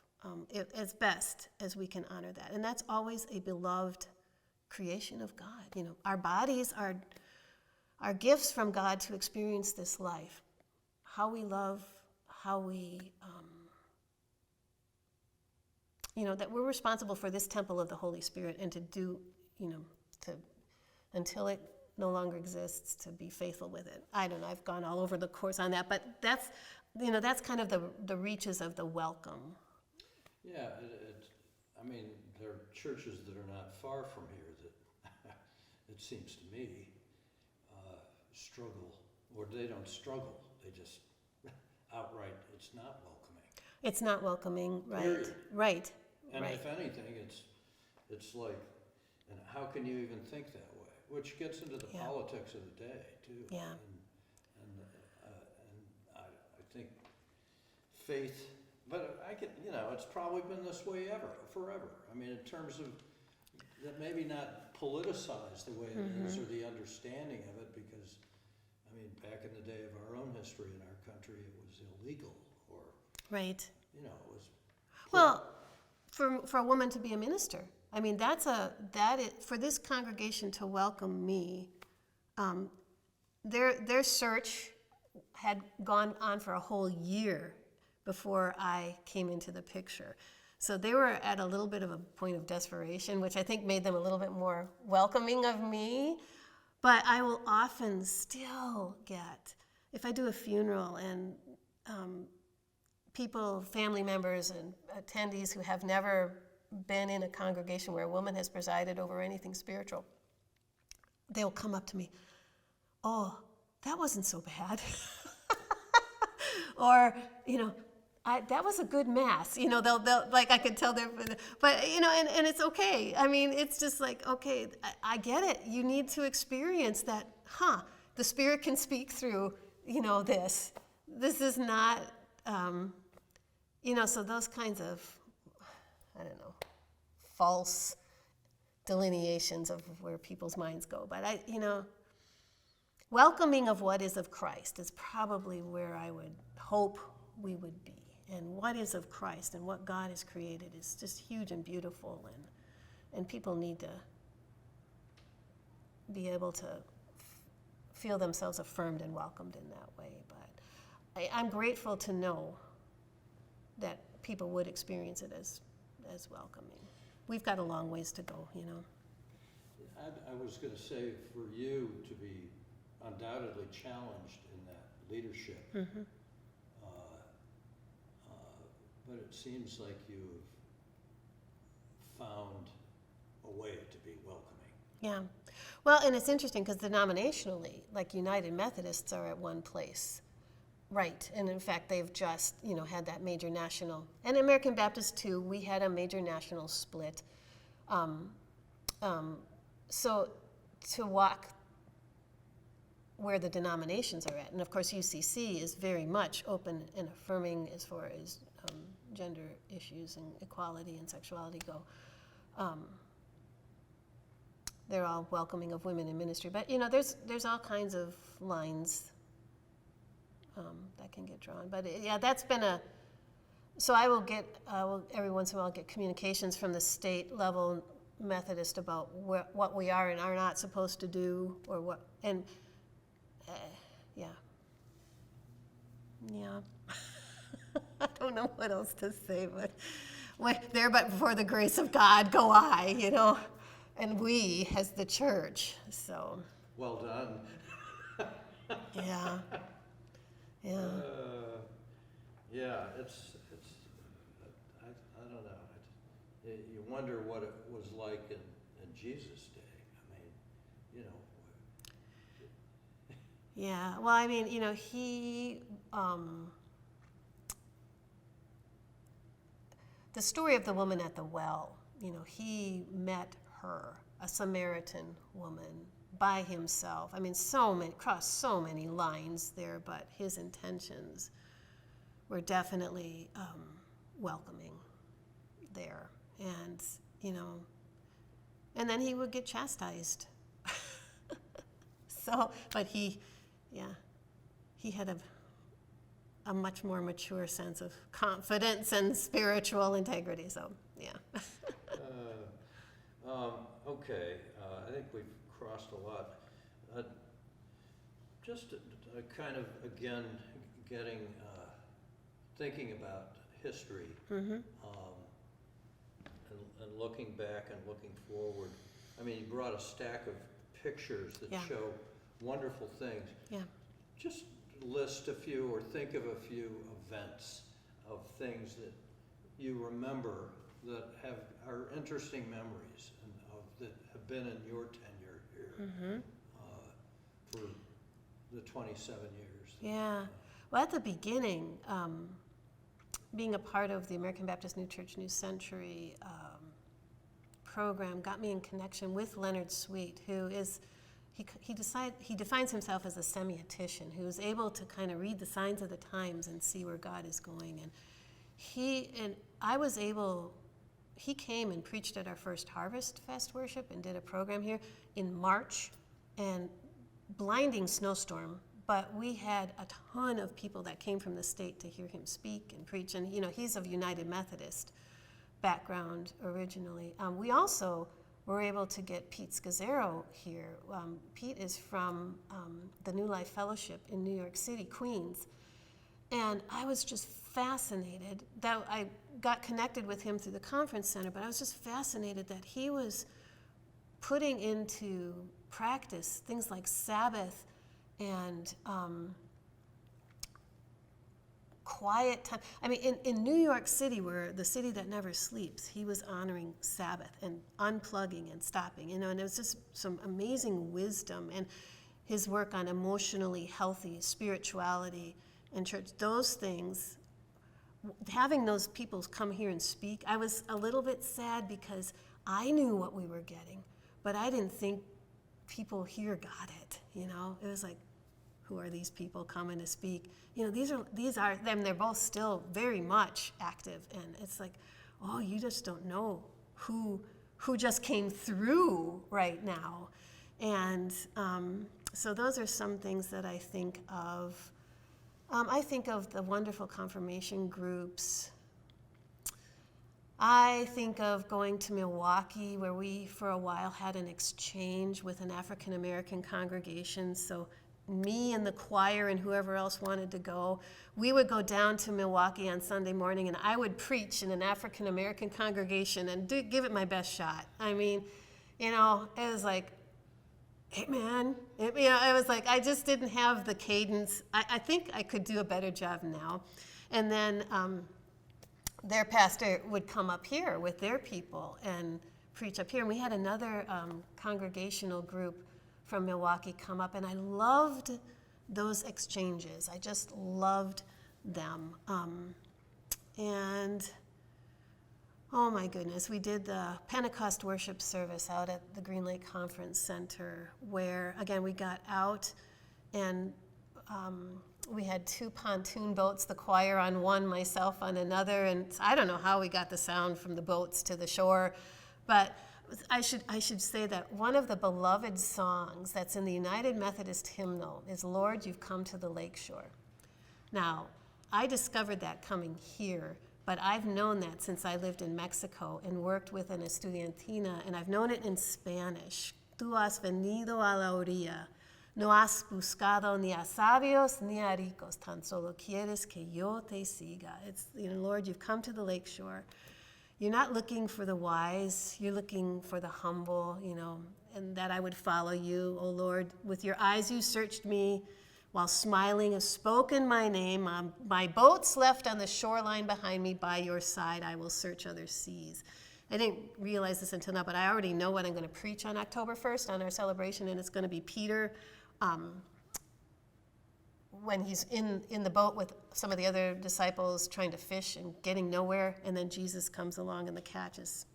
as best as we can honor that. And that's always a beloved creation of God. You know, our bodies are gifts from God to experience this life. How we love, how we, you know, that we're responsible for this temple of the Holy Spirit, and to do, you know, until it no longer exists, to be faithful with it. I don't know, I've gone all over the course on that, but that's, you know, that's kind of the reaches of the welcome. Yeah, I mean, there are churches that are not far from here that, it seems to me, struggle, or they don't struggle, they just outright, it's not welcoming. It's not welcoming, right? Period. Right. And right. if anything, it's like, and how can you even think that way? Which gets into the politics of the day too. Yeah. And I think faith, but I could, you know, it's probably been this way forever. I mean, in terms of that, maybe not politicized the way it is, or the understanding of it, because I mean, back in the day of our own history in our country, it was illegal, or right. You know, it was. Well, for a woman to be a minister, I mean, for this congregation to welcome me, their search had gone on for a whole year before I came into the picture. So they were at a little bit of a point of desperation, which I think made them a little bit more welcoming of me. But I will often still get, if I do a funeral and people, family members and attendees who have never been in a congregation where a woman has presided over anything spiritual, they'll come up to me, oh, that wasn't so bad. Or, you know, that was a good mass. You know, they'll like, I could tell but, you know, and it's okay. I mean, it's just like, okay, I get it. You need to experience that, the Spirit can speak through, you know, this. This is not, you know, so those kinds of, I don't know, false delineations of where people's minds go. But you know, welcoming of what is of Christ is probably where I would hope we would be. And what is of Christ and what God has created is just huge and beautiful, and people need to be able to feel themselves affirmed and welcomed in that way. But I'm grateful to know that people would experience it as welcoming. We've got a long ways to go, you know. I was going to say, for you to be undoubtedly challenged in that leadership, but it seems like you've found a way to be welcoming. Yeah. Well, and it's interesting because denominationally, like United Methodists are at one place. Right, and in fact, they've just, you know, had that major national, and American Baptist too, we had a major national split. So to walk where the denominations are at, and of course UCC is very much open and affirming as far as gender issues and equality and sexuality go. They're all welcoming of women in ministry, but you know, there's all kinds of lines that can get drawn. But yeah, that's been a. So I will get every once in a while get communications from the state level Methodist about what we are and are not supposed to do, or what, and yeah. I don't know what else to say, but there, but before the grace of God go I, and we as the church. So. Well done. Yeah. Yeah, it's I don't know. You wonder what it was like in Jesus' day. I mean, Yeah, well, I mean, he, the story of the woman at the well, he met her, a Samaritan woman, by himself. I mean, crossed so many lines there, but his intentions were definitely welcoming there. And, and then he would get chastised. So, but he had a much more mature sense of confidence and spiritual integrity. So, yeah. Okay, I think we've crossed a lot. Just kind of, again, getting, thinking about history, and looking back and looking forward. I mean, you brought a stack of pictures that show wonderful things. Yeah. Just list a few or think of a few events of things that you remember that are interesting memories and that have been in your tenure here for the 27 years. Yeah. Well, at the beginning, being a part of the American Baptist New Church New Century program got me in connection with Leonard Sweet, who is, he defines himself as a semiotician, who is able to kind of read the signs of the times and see where God is going. And he came and preached at our first Harvest Fest worship and did a program here in March, and blinding snowstorm, but we had a ton of people that came from the state to hear him speak and preach. And he's of United Methodist background originally. We also were able to get Pete Scazzaro here. Pete is from the New Life Fellowship in New York City, Queens. And I was just fascinated that I got connected with him through the conference center, but I was just fascinated that he was putting into practice things like Sabbath and quiet time. I mean, in New York City, where the city that never sleeps, he was honoring Sabbath and unplugging and stopping, and it was just some amazing wisdom. And his work on emotionally healthy spirituality and church, those things, having those people come here and speak, I was a little bit sad because I knew what we were getting, but I didn't think people here got it. It was like, who are these people coming to speak? These are them. They're both still very much active, and it's like, oh, you just don't know who just came through right now. And so those are some things that I think of. I think of the wonderful confirmation groups. I think of going to Milwaukee, where we, for a while, had an exchange with an African American congregation. So me and the choir and whoever else wanted to go, we would go down to Milwaukee on Sunday morning, and I would preach in an African American congregation and give it my best shot. I mean, it was like, hey man, it was like, I just didn't have the cadence. I think I could do a better job now. And then their pastor would come up here with their people and preach up here. And we had another congregational group from Milwaukee come up, and I loved those exchanges. I just loved them. And oh my goodness, we did the Pentecost worship service out at the Green Lake Conference Center, where, again, we got out and we had 2 pontoon boats, the choir on one, myself on another, and I don't know how we got the sound from the boats to the shore, but I should say that one of the beloved songs that's in the United Methodist hymnal is "Lord, You've Come to the Lake Shore." Now, I discovered that coming here, but I've known that since I lived in Mexico and worked with an estudiantina, and I've known it in Spanish. Tú has venido a la orilla. No has buscado ni a sabios ni a ricos, tan solo quieres que yo te siga. It's, Lord, you've come to the lakeshore. You're not looking for the wise, you're looking for the humble, and that I would follow you, O Lord. With your eyes you searched me, while smiling have spoken my name. My boat's left on the shoreline behind me. By your side I will search other seas. I didn't realize this until now, but I already know what I'm going to preach on October 1st on our celebration, and it's going to be Peter when he's in the boat with some of the other disciples trying to fish and getting nowhere, and then Jesus comes along and the catch is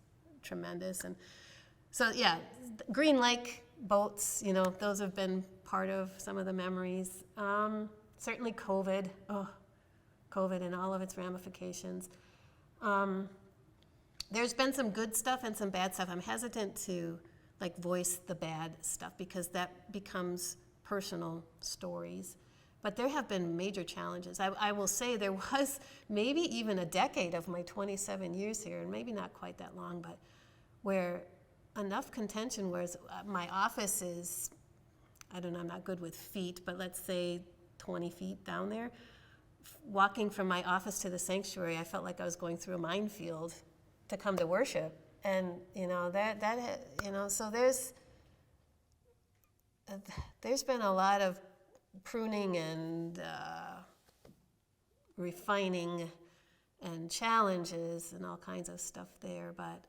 tremendous. And so, yeah, Green Lake boats, those have been part of some of the memories. Certainly COVID and all of its ramifications. There's been some good stuff and some bad stuff. I'm hesitant to voice the bad stuff because that becomes personal stories. But there have been major challenges. I will say there was maybe even a decade of my 27 years here, and maybe not quite that long, but where enough contention, whereas my office is, I don't know, I'm not good with feet, but let's say 20 feet down there. Walking from my office to the sanctuary, I felt like I was going through a minefield to come to worship. And, so there's been a lot of pruning and refining and challenges and all kinds of stuff there, but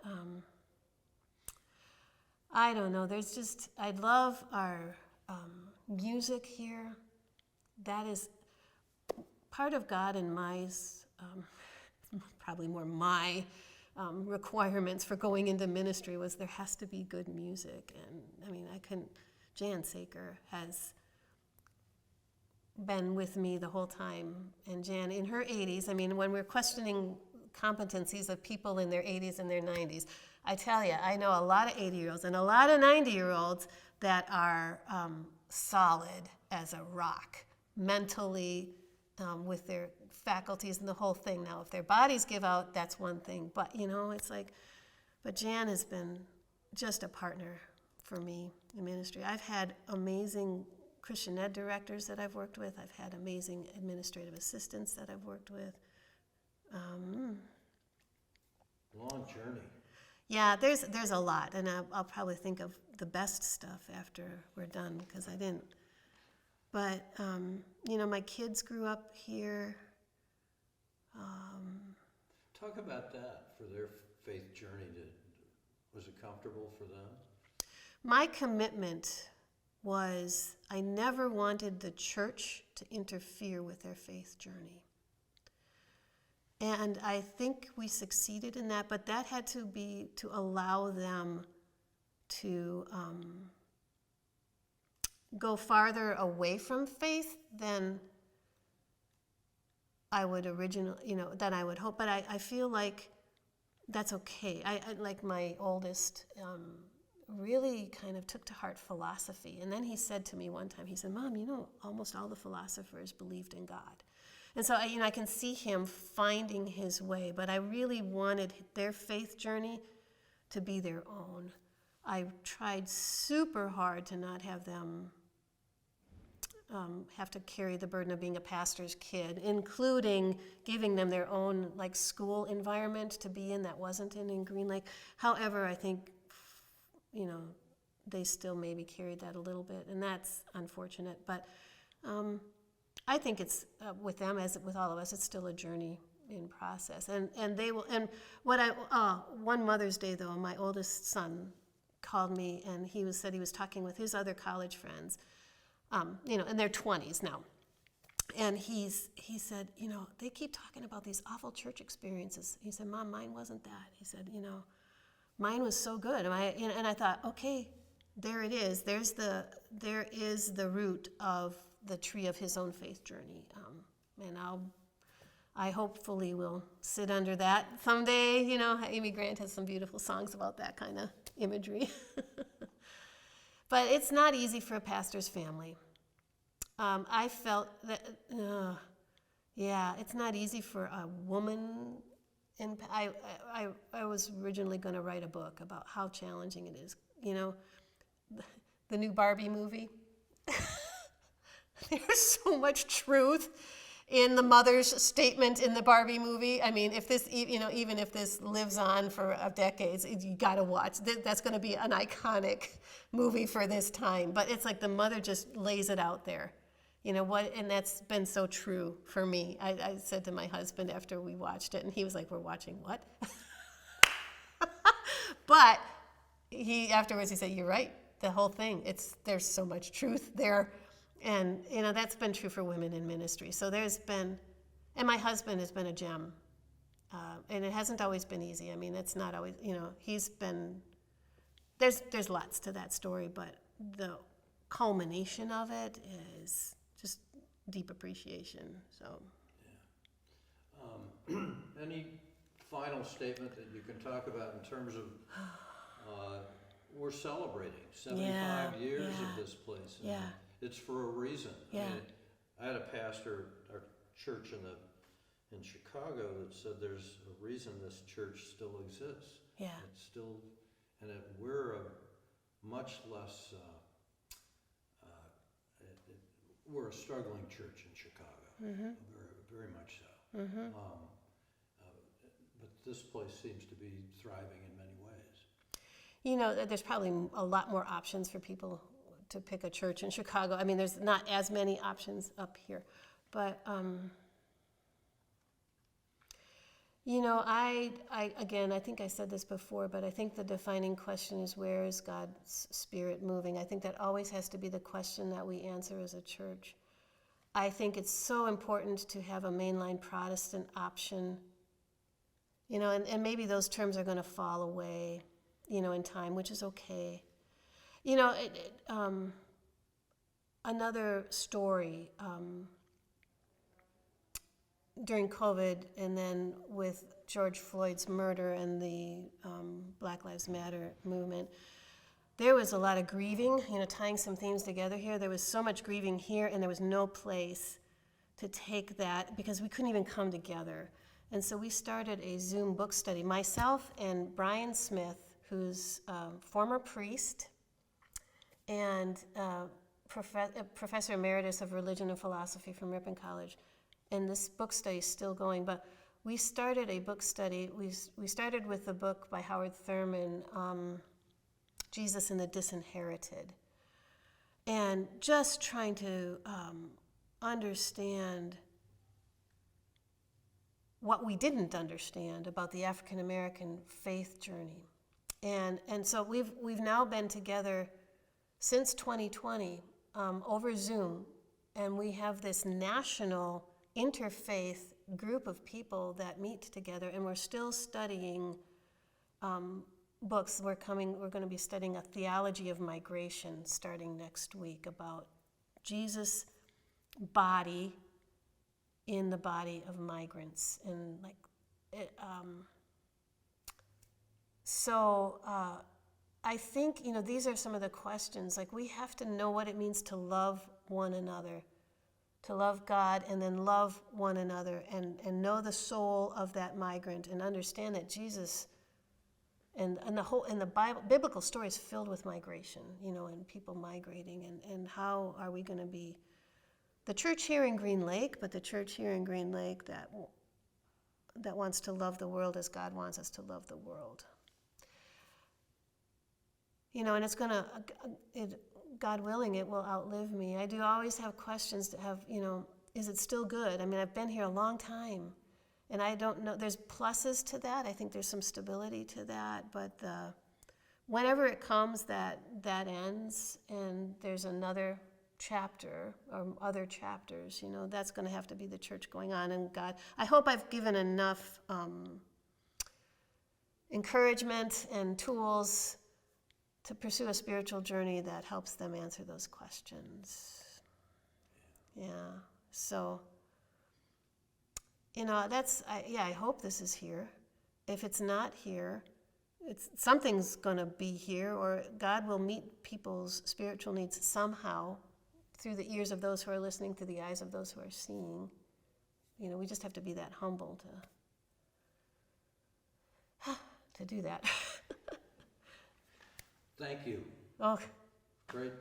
I don't know. I love our music here. That is part of God and my, probably more my requirements for going into ministry was there has to be good music. And Jan Saker has been with me the whole time. And Jan, in her 80s, when we're questioning competencies of people in their 80s and their 90s, I tell you, I know a lot of 80-year-olds and a lot of 90-year-olds that are solid as a rock, mentally, with their faculties and the whole thing. Now, if their bodies give out, that's one thing. But, but Jan has been just a partner for me in ministry. I've had amazing Christian ed directors that I've worked with. I've had amazing administrative assistants that I've worked with. Long journey. Yeah, there's a lot, and I'll probably think of the best stuff after we're done because I didn't. But my kids grew up here. Talk about that for their faith journey. Was it comfortable for them? My commitment was I never wanted the church to interfere with their faith journey. And I think we succeeded in that, but that had to be to allow them to go farther away from faith than I would originally, than I would hope. But I feel like that's okay. I like my oldest really kind of took to heart philosophy. And then he said to me one time, he said, Mom, almost all the philosophers believed in God. And so, I can see him finding his way, but I really wanted their faith journey to be their own. I tried super hard to not have them have to carry the burden of being a pastor's kid, including giving them their own school environment to be in that wasn't in Green Lake. However, I think, they still maybe carried that a little bit, and that's unfortunate. But I think it's with them, as with all of us, it's still a journey in process. And they will. And one Mother's Day though, my oldest son called me, and said he was talking with his other college friends, in their 20s now. And he said, they keep talking about these awful church experiences. He said, Mom, mine wasn't that. He said, mine was so good. And I thought, okay, there it is. There is the root of the tree of his own faith journey. And I hopefully will sit under that someday. Amy Grant has some beautiful songs about that kind of imagery. But it's not easy for a pastor's family. I felt that Yeah, it's not easy for a woman. And I was originally going to write a book about how challenging it is. You know, the new Barbie movie. There's so much truth in the mother's statement in the Barbie movie. I mean, if this, you know, even if this lives on for decades, you got to watch. That's going to be an iconic movie for this time. But it's like the mother just lays it out there. You know what? And that's been so true for me. I said to my husband after we watched it, and he was like, "We're watching what?" But afterwards he said, "You're right. The whole thing. There's so much truth there." And, you know, that's been true for women in ministry. So and my husband has been a gem. And it hasn't always been easy. I mean, it's not always, you know, there's lots to that story, but the culmination of it is just deep appreciation, so. Yeah. Any final statement that you can talk about in terms of, we're celebrating 75 years of this place. Yeah. It's for a reason. Yeah. I mean, I had a pastor at our church in Chicago that said there's a reason this church still exists. Yeah. It's still, and we're a much less, we're a struggling church in Chicago, very, very much so. But this place seems to be thriving in many ways. You know, there's probably a lot more options for people to pick a church in Chicago. I mean, there's not as many options up here. But, you know, I think I said this before, but I think the defining question is, where is God's Spirit moving? I think that always has to be the question that we answer as a church. I think it's so important to have a mainline Protestant option, you know, and maybe those terms are going to fall away, you know, in time, which is okay. You know, another story, during COVID and then with George Floyd's murder and the Black Lives Matter movement, there was a lot of grieving, you know, tying some themes together here. There was so much grieving here, and there was no place to take that because we couldn't even come together. And so we started a Zoom book study. Myself and Brian Smith, who's a former priest and professor emeritus of religion and philosophy from Ripon College. And this book study is still going, but we started a book study. We started with a book by Howard Thurman, Jesus and the Disinherited, and just trying to understand what we didn't understand about the African American faith journey. And so we've now been together since 2020 over Zoom, and we have this national interfaith group of people that meet together, and we're still studying books. We're going to be studying a theology of migration starting next week about Jesus' body in the body of migrants, and like it, I think, you know, these are some of the questions. Like, we have to know what it means to love one another, to love God and then love one another, and know the soul of that migrant, and understand that Jesus and the biblical story is filled with migration, you know, and people migrating, and how are we going to be the church here in Green Lake, but the church here in Green Lake that wants to love the world as God wants us to love the world. You know, and it's going to, God willing, it will outlive me. I do always have questions to have, you know, is it still good? I mean, I've been here a long time, and I don't know, there's pluses to that. I think there's some stability to that, but whenever it comes, that ends, and there's another chapter or other chapters, you know, that's going to have to be the church going on. And God, I hope I've given enough encouragement and tools to pursue a spiritual journey that helps them answer those questions. Yeah. So, you know, I hope this is here. If it's not here, something's going to be here, or God will meet people's spiritual needs somehow through the ears of those who are listening, through the eyes of those who are seeing. we just have to be that humble to do that. Thank you. Oh, Great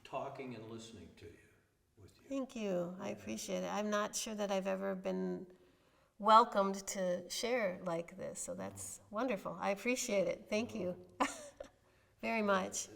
talking and listening to you, with you. thank you. I appreciate it. I'm not sure that I've ever been welcomed to share like this, so that's wonderful. I appreciate it. Thank you very much.